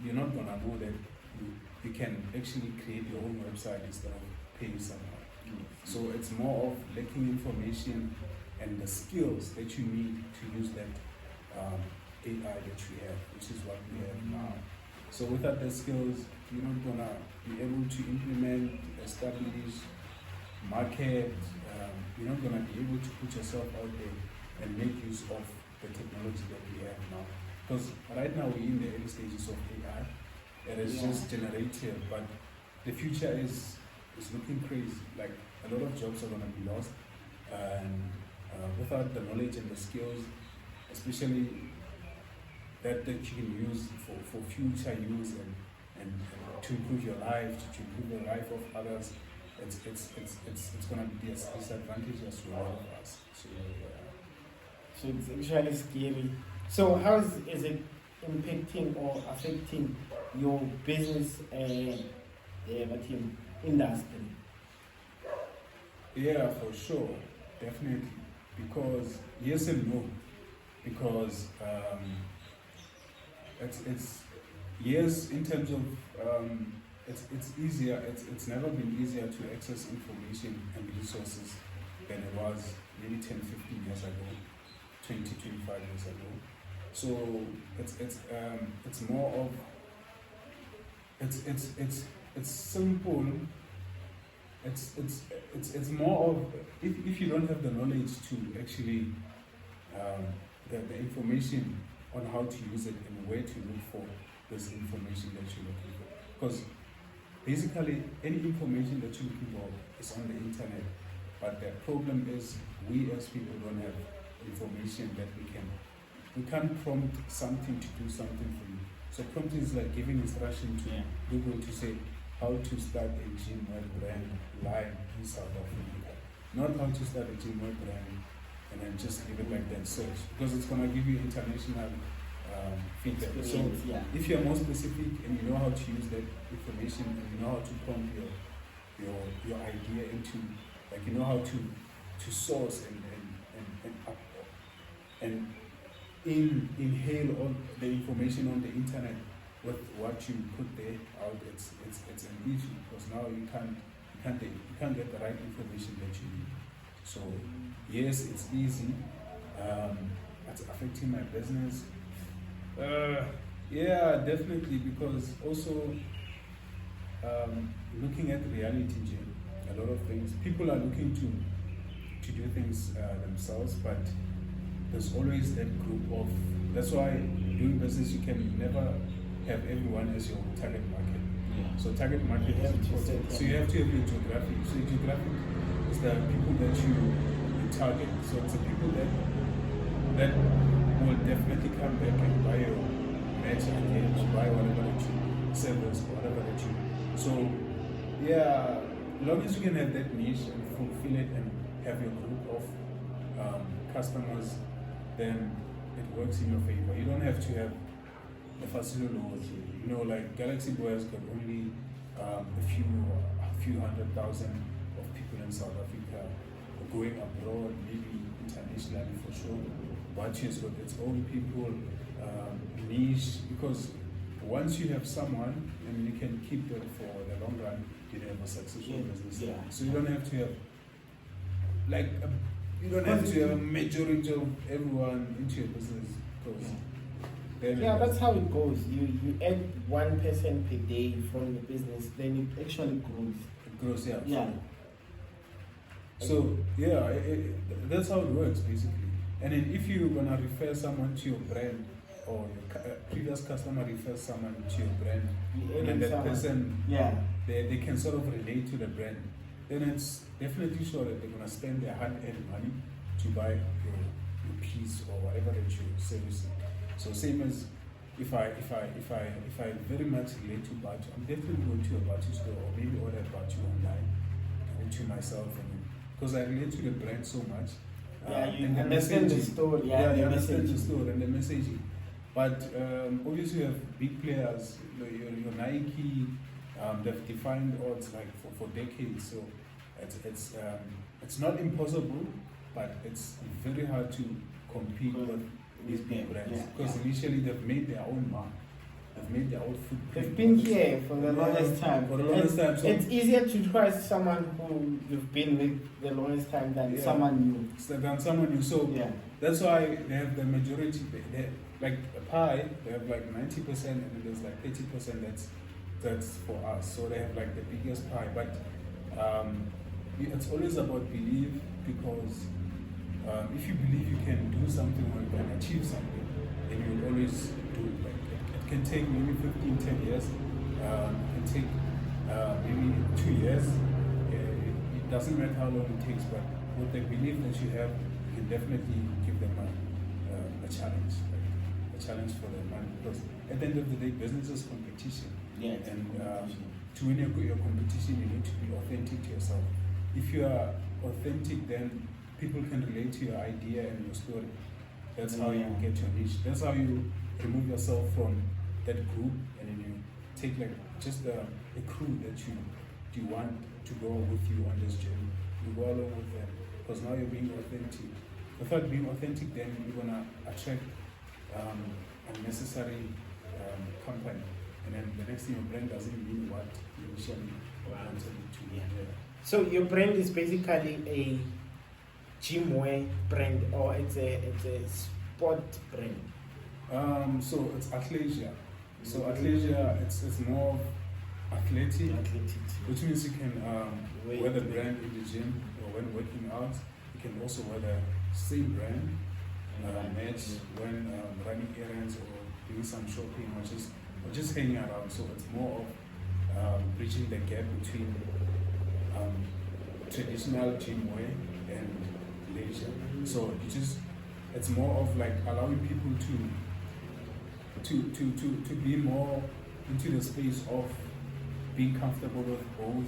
you're not gonna know that you can actually create your own website instead of paying someone. So it's more of lacking information and the skills that you need to use that AI that we have, which is what we have now. So without the skills, you're not gonna be able to implement, establish, market. You're not gonna be able to put yourself out there and make use of the technology that we have now. Because right now we're in the early stages of AI. It is just generative, but the future is looking crazy. Like a lot of jobs are gonna be lost, and without the knowledge and the skills, especially that you can use for future use and to improve your life, to improve the life of others, it's gonna be disadvantageous to all of us. So it's actually scary. So how is it impacting or affecting your business industry? Yeah, for sure, definitely. Because yes and no. Because it's yes in terms of it's easier. It's never been easier to access information and resources than it was maybe 10, 15 years ago, 20, 25 years ago. So it's more of it's simple. It's more of if you don't have the knowledge to actually the information on how to use it and where to look for this information that you're looking for. Because basically any information that you're looking for is on the internet, But the problem is we as people don't have information that we can't prompt something to do something for you. So prompting is like giving instruction to Google to say how to start a gym web brand live in South Africa. Not how to start a gym web brand and then just leave it like that search, because it's gonna give you international feedback. So if you're more specific and you know how to use that information and you know how to prompt your idea into, like you know how to source and inhale all the information on the internet with what you put there out, it's an issue, because now you can't get the right information that you need. So yes, it's easy. It's affecting my business. Yeah, definitely, because also looking at reality, Jim, a lot of things, people are looking to do things themselves, but there's always that group of, that's why doing business, you can never have everyone as your target market. So target market is important. So you have to have your geographic. So your geographic is the people that you target. So it's the people that will definitely come back and buy your match again, to buy whatever that you service, whatever that you. So yeah, as long as you can have that niche and fulfill it and have your group of customers, then it works in your favor. You don't have to have a facility, you know, like Galaxy Boys got only a few 100,000 of people in South Africa, going abroad, maybe internationally for sure. But has got its own people, niche, because once you have someone and you can keep them for the long run, you have a successful business. So you don't have to have like you don't have to have a majority of everyone into your business, because that's how it goes. You add one person per day from the business, then it actually grows. It grows, So that's how it works basically. And then if you're gonna refer someone to your brand, or your previous customer refers someone to your brand, and then that person, they can sort of relate to the brand, then it's definitely sure that they're gonna spend their hard-earned money to buy your piece or whatever that you're servicing. So same as if I very much relate to Batu, I'm definitely going to a Batu store, or maybe order a Batu online to myself, because I relate to the brand so much. You understand the store, you understand the store and the messaging. But obviously you have big players, your Nike, they've defined odds like for decades. So it's not impossible, but it's very hard to compete with these big brands, because initially they've made their own mark. They've made their own footprint. They've been here for the longest time. So it's easier to trust someone who you've been with the longest time than someone new. So that's why they have the majority. They like a pie, they have like 90%, and then there's like 80% that's for us. So they have like the biggest pie. But it's always about belief, because if you believe you can do something or you can achieve something, then you will always do it. Like it can take maybe 15, 10 years. It can take maybe 2 years. It doesn't matter how long it takes, but with the belief that you have, you can definitely give them a challenge, like a challenge for their money. Because at the end of the day, business is competition. To win your competition, you need to be authentic to yourself. If you are authentic, then people can relate to your idea and your story. That's how you get your niche. That's how you remove yourself from that group, and then you take like just a crew that you want to go with you on this journey. You go along with them, because now you're being authentic. Without being authentic, then you're gonna attract unnecessary company, and then the next thing your brand doesn't mean what you initially wanted it to be. So your brand is basically a gymwear brand, or it's a sport brand? So it's athleisure. So athleisure, it's more athletic, which means you can wear the brand in the gym or when working out. You can also wear the same brand match when running errands or doing some shopping, or just hanging around. So it's more of bridging the gap between traditional gym wear and leisure. So it's more of like allowing people to be more into the space of being comfortable with both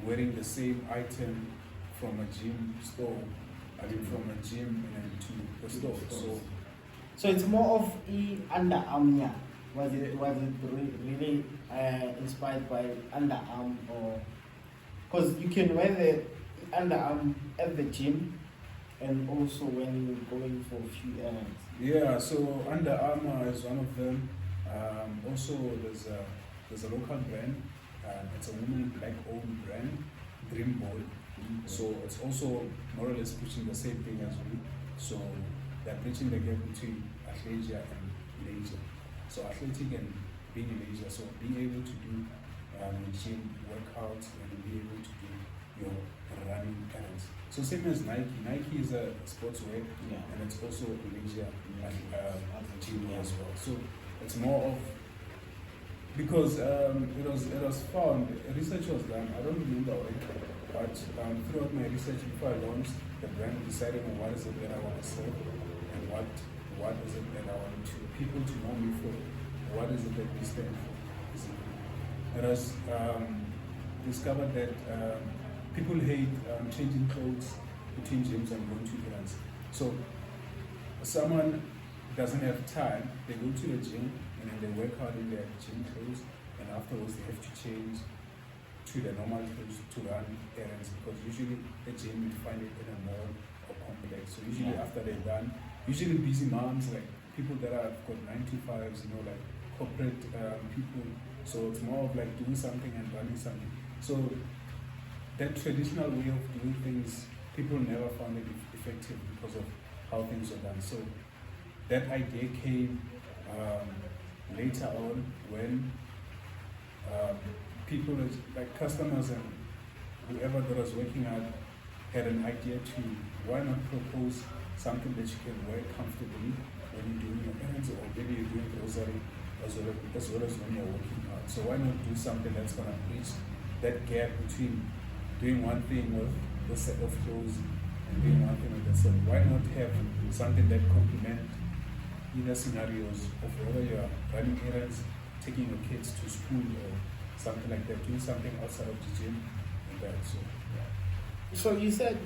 wearing the same item from a gym store, I mean from a gym and to the store. So it's more of the underarm, yeah. Was it really inspired by underarm, or because you can wear the underarm at the gym and also when you're going for a few errands? Yeah, so Under Armour is one of them. Also, there's a local brand. It's a woman black-owned brand, Dream Boy. So it's also more or less pushing the same thing as we. So they're bridging the gap between athleisure and leisure. So athletic and being in leisure. So being able to do gym workouts and being able to do your running errands. So same as Nike. Nike is a sportswear, and it's also leisure gym as well. So it's more of, because it was found, research was done, I don't remember when, but throughout my research before I launched the brand, deciding on what is it that I want to sell and what is it that I want people to know me for, what is it that we stand for. It was discovered that people hate changing clothes between gyms and going to errands. So someone doesn't have time, they go to the gym and then they work out in their gym clothes, and afterwards they have to change to the normal clothes to run errands, because usually the gym you find it in a mall or complex. So usually after they're done, usually busy moms, like people that have got 9 to 5s, like corporate people. So it's more of like doing something and running something. So that traditional way of doing things, people never found it effective because of how things are done. So that idea came later on when people, like customers and whoever that was working out, had an idea to, why not propose something that you can wear comfortably when you're doing your errands, or maybe you're doing grocery as well as when you're working out. So why not do something that's gonna bridge that gap between doing one thing with the set of clothes and doing one thing with the set? Why not have something that complement either scenarios of whether you're running errands, taking your kids to school or something like that, doing something outside of the gym and that. So yeah. So you said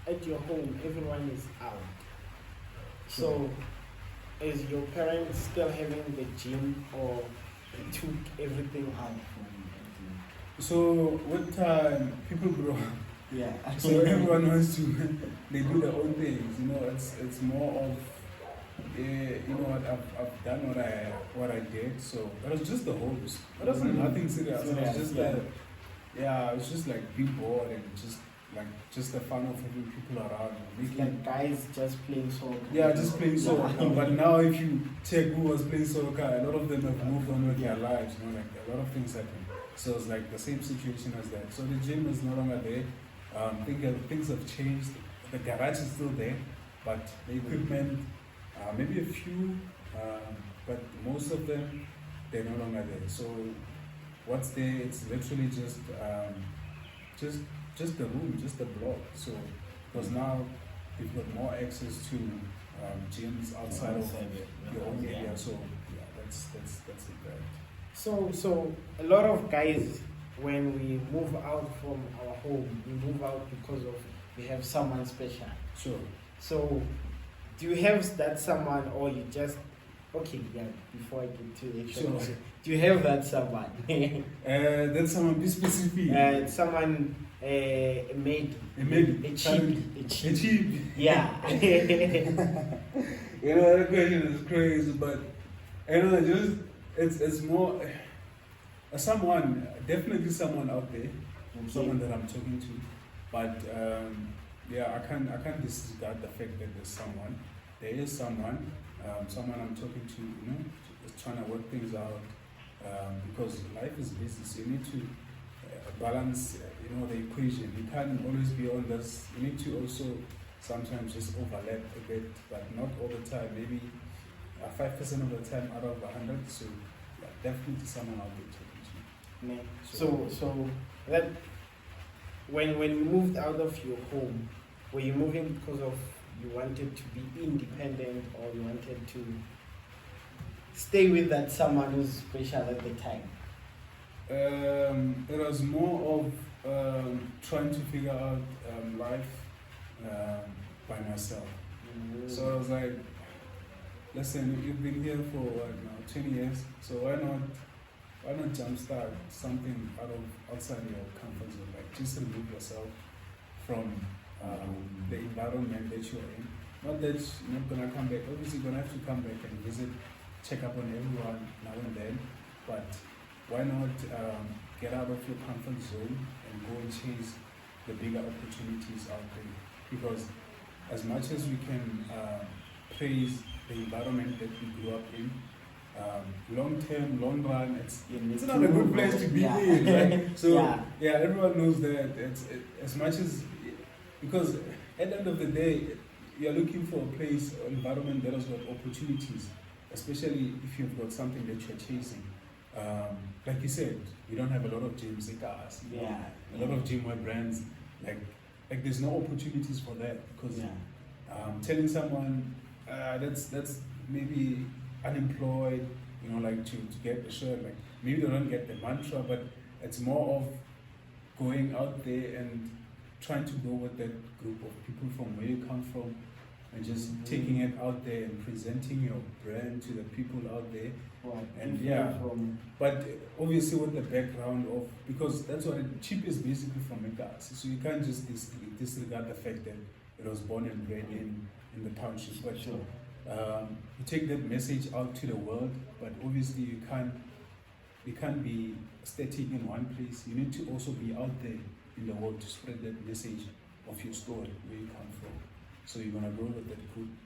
at your home everyone is out. So is your parents still having the gym, or they took everything out from the gym? So with time, people grow up. Yeah. So everyone wants to, they do their own things. It's more of, I've done what I did. So it was just the hobbies. It wasn't nothing serious. It was just it was just like being bored and just the fun of having people around. Like guys just playing soccer. Yeah, just playing soccer. But now if you check who was playing soccer, a lot of them have moved on with their lives. Like a lot of things happen. So it's like the same situation as that. So the gym is no longer there. Things have changed. The garage is still there, but the equipment, maybe a few, but most of them, they're no longer there. So what's there? It's literally just the room, just the block. So because now you've got more access to gyms outside of your own area. So yeah, that's it. Right? So a lot of guys, when we move out from our home, we move out because of we have someone special. Sure. So do you have that someone, or you just before I get to the actual question, do you have that someone? That's someone be specific. Someone a cheap. Yeah. That question is crazy, but it's more someone, definitely someone out there, someone that I'm talking to, but I can't disregard the fact that there is someone I'm talking to, is trying to work things out, because life is busy, so you need to balance, the equation. You can't always be on this. You need to also sometimes just overlap a bit, but not all the time. Maybe 5% of the time out of 100. So definitely someone out there talking to. So that when you moved out of your home, were you moving because of you wanted to be independent, or you wanted to stay with that someone who's special at the time? It was more of trying to figure out life by myself. So I was like, listen, you've been here for what now, 20 years, so why not jumpstart something outside your comfort zone? Like, just remove yourself from the environment that you're in. Not that you're not gonna come back. Obviously, you're gonna have to come back and visit, check up on everyone now and then. But why not get out of your comfort zone and go and chase the bigger opportunities out there? Because as much as we can praise the environment that we grew up in, long term, long run, it's not a good place to be in, right? So everyone knows that. As much as, because at the end of the day, you're looking for a place, an environment that has got opportunities, especially if you've got something that you're chasing. Like you said, we don't have a lot of gyms in cars. A lot of gym wear brands. Like there's no opportunities for that, because telling someone that's maybe unemployed, you know, like to get a shirt, like maybe they don't get the mantra, but it's more of going out there and trying to go with that group of people from where you come from, and just taking it out there and presenting your brand to the people out there. But obviously with the background of, because that's what cheap is basically from a gas, so you can't just disregard the fact that it was born and bred in the township. But you take that message out to the world, but obviously you can't be static in one place. You need to also be out there in the world to spread that message of your story, where you come from. So you're gonna go with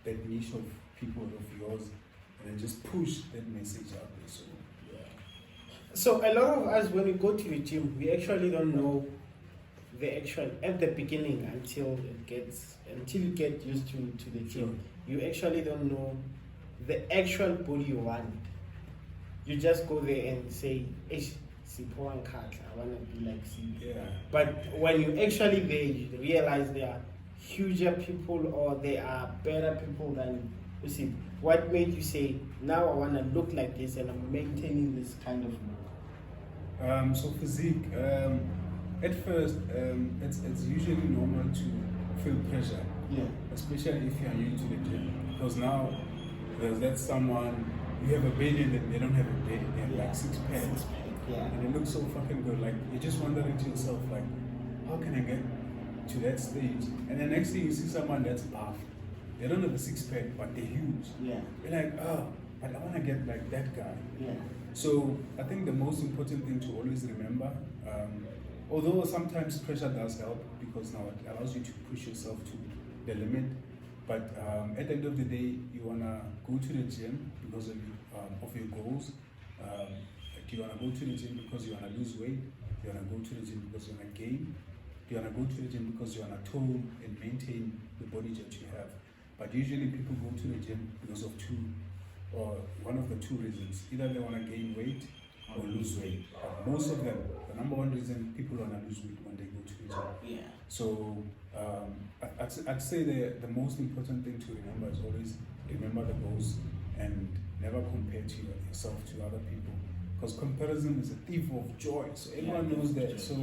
that niche of people of yours, and then just push that message out there. So a lot of us, when we go to the gym, we actually don't know the actual at the beginning until you get used to the gym. You actually don't know the actual body you want. You just go there and say, Sipho and Katla, I want to be like Sipho. But when you actually there, you realize there are huger people, or there are better people than you see. What made you say, now I want to look like this and I'm maintaining this kind of look? So physique, at first, it's usually normal to feel pressure, especially if you're new to the gym, because now there's that someone, you have a belly and they don't have a belly, they have like six packs, and it looks so fucking good. Like, you're just wondering to yourself, like, how can I get to that stage? And the next thing, you see someone that's buff, they don't have a six pack, but they're huge. You're like, oh, but I want to get like that guy. So I think the most important thing to always remember, although sometimes pressure does help, because now it allows you to push yourself to the limit, but at the end of the day, you want to go to the gym because of your goals. Do you want to go to the gym because you want to lose weight? Do you want to go to the gym because you want to gain? Do you want to go to the gym because you want to tone and maintain the body that you have? But usually people go to the gym because of one of the two reasons. Either they want to gain weight or lose weight. But most of them, the number one reason people want to lose weight when they go to the gym. So I'd say the most important thing to remember is always remember the goals and never compare yourself to other people. Because comparison is a thief of joy. So everyone knows that. So,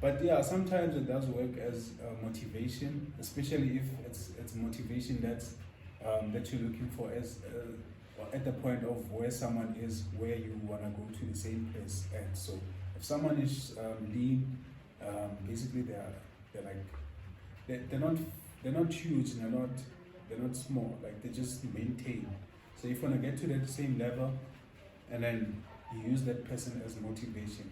but sometimes it does work as motivation, especially if it's motivation that you're looking for as at the point of where someone is, where you want to go to the same place. And so, if someone is lean, basically they're not huge, and they're not small. Like, they just maintain. So if you want to get to that same level, and then you use that person as motivation,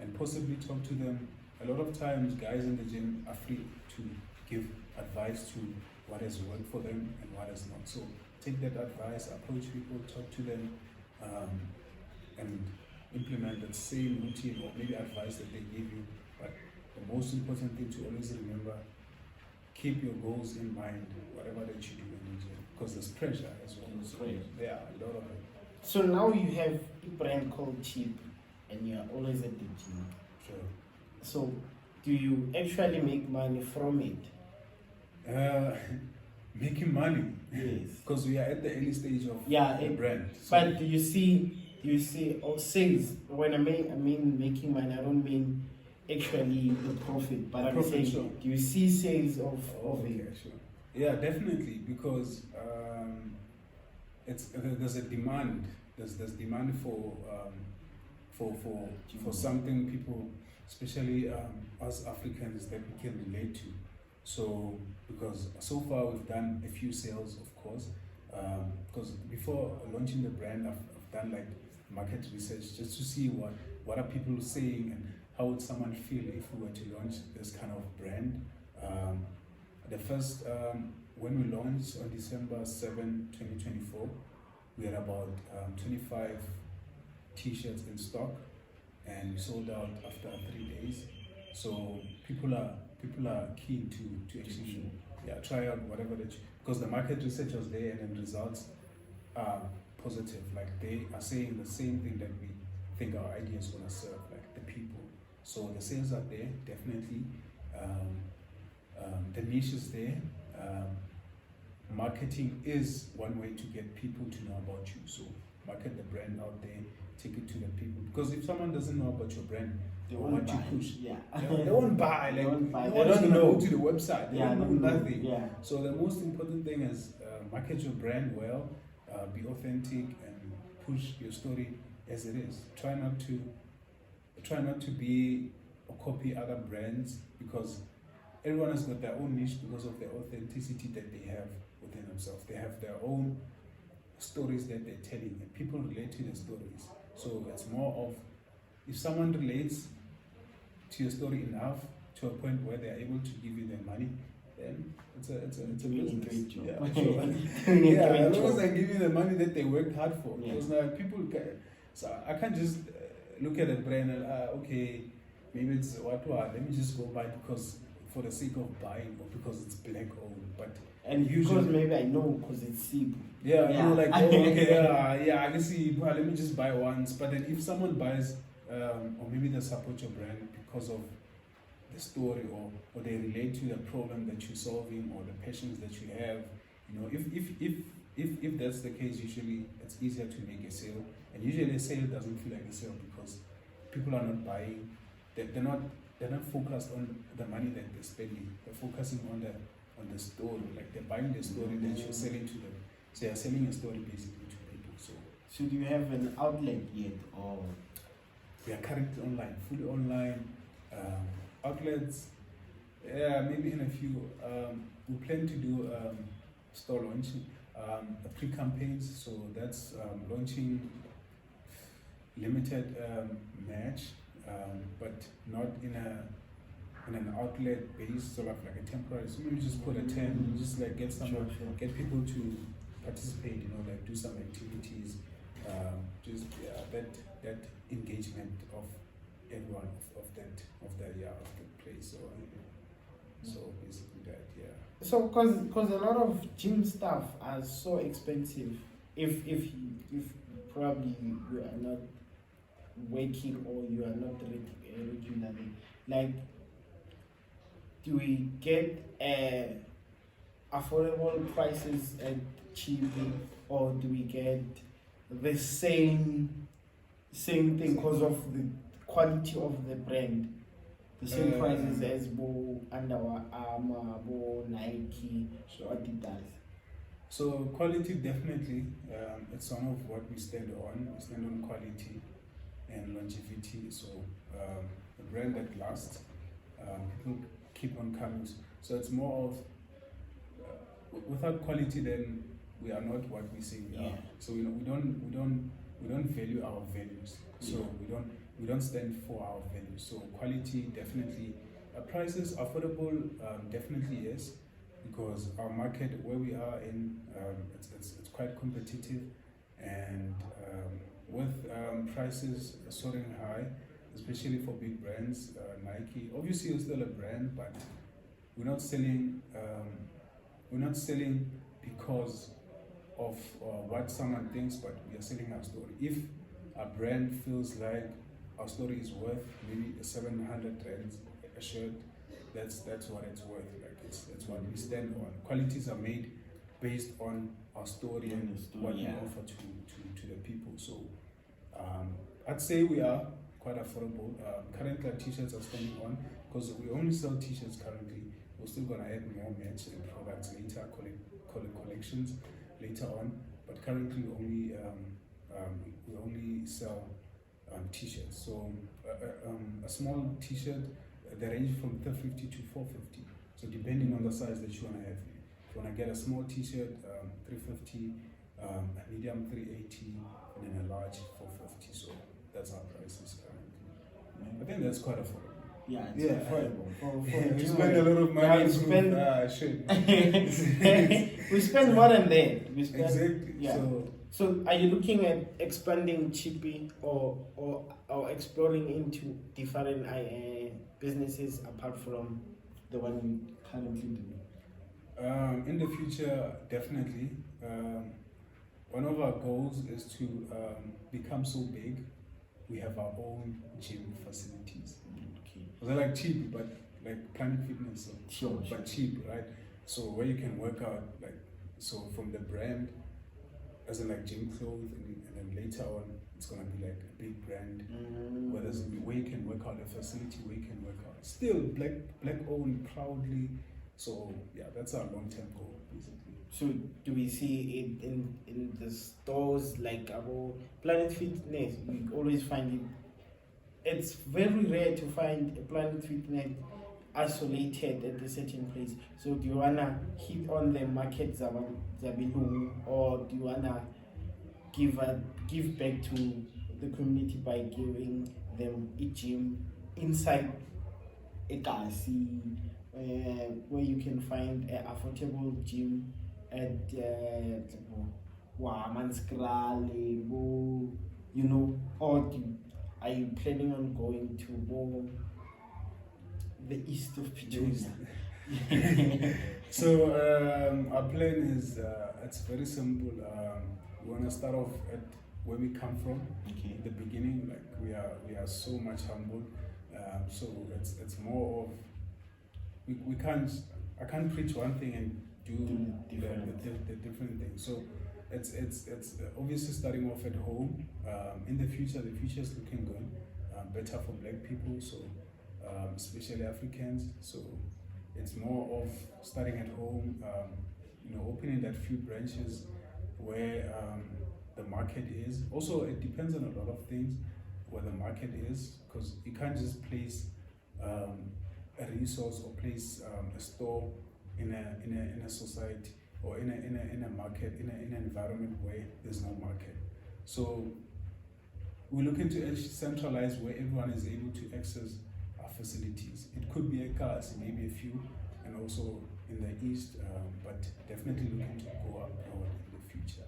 and possibly talk to them. A lot of times, guys in the gym are free to give advice to what has worked for them and what has not. So take that advice, approach people, talk to them, and implement that same routine or maybe advice that they give you. But the most important thing to always remember, keep your goals in mind, whatever that you do in the gym, because there's pressure as well. So there are a lot of it. So now you have a brand called Cheap, and you're always at the gym. Sure. So do you actually make money from it? Making money. Yes. Because we are at the early stage of the brand. But do you see or sales? When I mean making money, I don't mean actually the profit, but I'm saying, sure. do you see sales of Okay, it? sure. Yeah, definitely, because there's a demand. There's demand for something people, especially us Africans, that we can relate to. So because so far we've done a few sales, of course. Because before launching the brand, I've done like market research just to see what are people saying and how would someone feel if we were to launch this kind of brand. The first, when we launched on December 7, 2024, we had about 25 t-shirts in stock, and we sold out after 3 days. So people are keen to actually try out whatever because the market research was there and then results are positive. Like they are saying the same thing that we think our idea is gonna serve, like the people. So the sales are there, definitely. The niche is there. Marketing is one way to get people to know about you. So market the brand out there, take it to the people. Because if someone doesn't know about your brand, They or won't what you buy. push, Yeah. they won't buy. Like, They won't buy. no They one's don't gonna know. go to the website. They Yeah, don't know nothing. Yeah. So the most important thing is market your brand well, be authentic, and push your story as it is. Try not to be or copy other brands, because everyone has got their own niche because of the authenticity that they have within themselves. They have their own stories that they're telling, and people relate to the stories. So it's more of, if someone relates to your story enough to a point where they're able to give you their money, then it's a business. Great job. Yeah, sure. Doing a Yeah, great as long as job. they give you the money that they worked hard for. Yeah. Because now people so I can't just look at a brand and okay, maybe it's what let me just go buy because for the sake of buying, or because it's black owned. But And usually, because maybe I know because it's Sipho. yeah, Yeah. no, like okay, I can see. Well, let me just buy once. But then if someone buys, or maybe they support your brand because of the story, or they relate to the problem that you're solving, or the passions that you have, you know, if that's the case, usually it's easier to make a sale. And usually a sale doesn't feel like a sale because people are not buying. They're not focused on the money that they're spending. They're focusing on the story. Like they're buying the story that you're selling to them. So you're selling a story basically to people. So do you have an outlet yet, or we are currently online, fully online. Outlets, yeah, maybe in a few. We plan to do store launching, pre-campaigns. So that's launching limited match, but not in an outlet based, sort of like a temporary. So maybe just put a tent, just like get get people to participate. You know, like do some activities. That engagement of everyone of the place. So basically that, yeah. so because a lot of gym stuff are so expensive. If probably you are not working or you are not regularly, like, do we get affordable prices at cheap, or do we get the same thing because of the quality of the brand, the same prices as Under Armour, Nike, Adidas? So quality, definitely, it's one of what we stand on. We stand on quality and longevity. So a brand that lasts, people keep on coming. So it's more of without quality, then we are not what we say we are. Yeah. So we don't value our values. So we don't stand for our values. So quality, definitely. Prices affordable, definitely yes, because our market where we are in, it's quite competitive, and with prices soaring high, especially for big brands, Nike. Obviously, it's still a brand, but we're not selling. We're not selling because of what someone thinks, but we are selling our story. If a brand feels like our story is worth maybe 700 rands a shirt, that's what it's worth. Like it's what we stand on. Qualities are made based on our story and what we offer to the people. So I'd say we are quite affordable. Currently our t-shirts are standing on because we only sell t-shirts currently. We're still gonna add more merch and products later, collections later on. But currently we only sell t-shirts. So a small t-shirt, they range from 350 to 450. So depending on the size that you wanna have. If you wanna get a small t-shirt, 350, a medium 380, and then a large 450. So that's our prices currently. I think that's quite affordable. Yeah, it's affordable. We spend a lot of money. Yeah, we spend. We spend more than that. We spend, exactly. Yeah. So are you looking at expanding Chippy or exploring into different businesses apart from the one you currently do? In the future, definitely. One of our goals is to become so big, we have our own gym facilities. Okay. They're like cheap, but like Planet Fitness, Sure. but cheap, right? So where you can work out, like, so from the brand, as in like gym clothes, and then later on, it's gonna be like a big brand, where you can work out, a facility where you can work out. Still black owned proudly. So yeah, that's our long-term goal, basically. So do we see it in the stores like our Planet Fitness? We always find it. It's very rare to find a Planet Fitness isolated at a certain place. So do you wanna hit on the market Zabilung, or do you wanna give back to the community by giving them a gym inside a Kasi, where you can find an affordable gym at Manskrale, you know, or are you planning on going to the east of Pretoria? So our plan is it's very simple. We want to start off at where we come from. Okay. In the beginning, like we are so much humble. So it's more of I can't preach one thing and do the different thing. So it's obviously starting off at home. In the future is looking good, better for black people, so especially Africans. So it's more of starting at home, opening that few branches where the market is. Also, it depends on a lot of things where the market is, because you can't just place a resource or place a store in a society or in a market, in an environment where there's no market. So we're looking to actually centralize where everyone is able to access our facilities. It could be a cars, maybe a few, and also in the east, but definitely looking to go abroad in the future.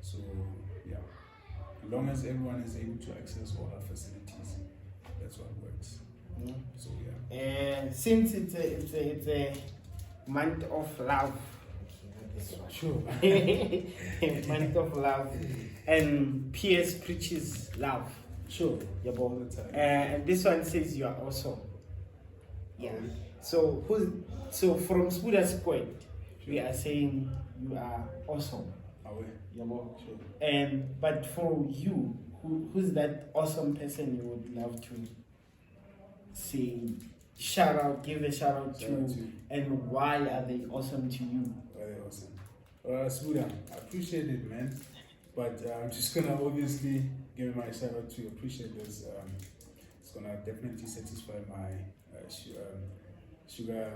So yeah, as long as everyone is able to access all our facilities, that's what works. Yeah. So yeah. Since it's a month of love. Sure. Month of love, and PS preaches love. Sure. Yeah, All the time. and this one says you are awesome. Yeah. So from Spuda Squad, we are saying you are awesome. Yeah, Sure. And but for you, who's that awesome person you would love to say give a shout out to, and why are they awesome to you? Awesome. Spuda, I appreciate it, man. But I'm just gonna obviously give my shout out to you. Appreciate this. It's gonna definitely satisfy my sugar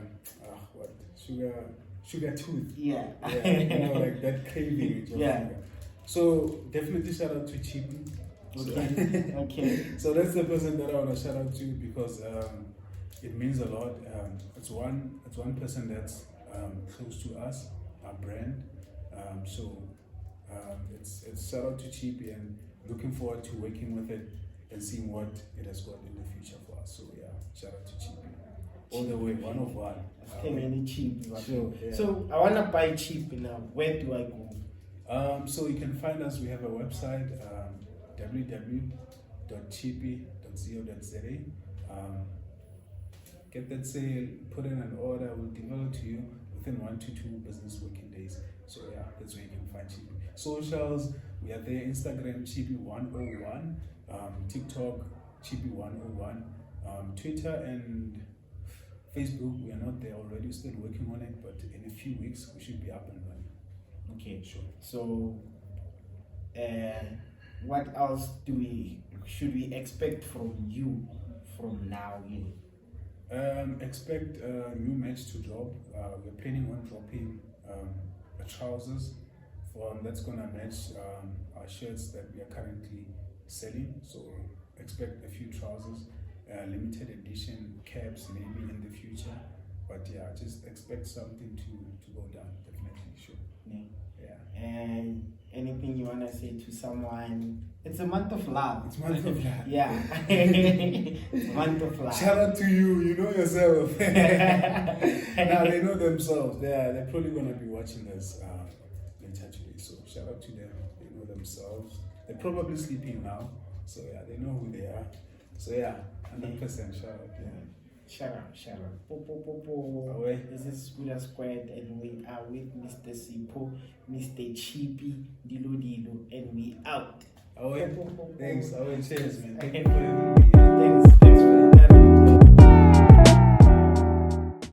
tooth. Yeah. Yeah, like that craving. Yeah. So definitely shout out to Chibi. Okay. Okay. So that's the person that I want to shout out to, because it means a lot. It's one person that's close to us, our brand. So it's shout out to Chibi, and looking forward to working with it and seeing what it has got in the future for us. So yeah, shout out to Chibi. All the way, one of one. Cheap. Sure, yeah. So I wanna buy cheap now. Where do I go? So you can find us. We have a website, www.chippy.co.za. get that sale, put in an order, we'll deliver to you within 1 to 2 business working days. So yeah, that's where you can find Chippy. Socials, we are there: Instagram Chippy101, TikTok Chippy101, Twitter and Facebook. We are not there already, we're still working on it, but in a few weeks we should be up and running. Okay, sure. So, what else should we expect from you from now in? Expect a new match to drop. We're planning on dropping the trousers that's gonna match our shirts that we are currently selling. So expect a few trousers, limited edition caps maybe in the future. But yeah, just expect something to go down. Definitely, sure. Yeah. And anything you wanna say to someone? It's a month of love. It's month of love. Yeah. It's a month of love. Shout out to you. You know yourself. Now they know themselves. They're probably gonna be watching this later today. So shout out to them. They know themselves. They're probably sleeping now. So yeah, they know who they are. So yeah, 100% shout out. Yeah. Shout out. Po. Away. This is Buddha Squared, and we are with Mr. Sipho, Mr. Chippy, Dilo, and we out. Away. Thanks. Away. Cheers, man. Thanks.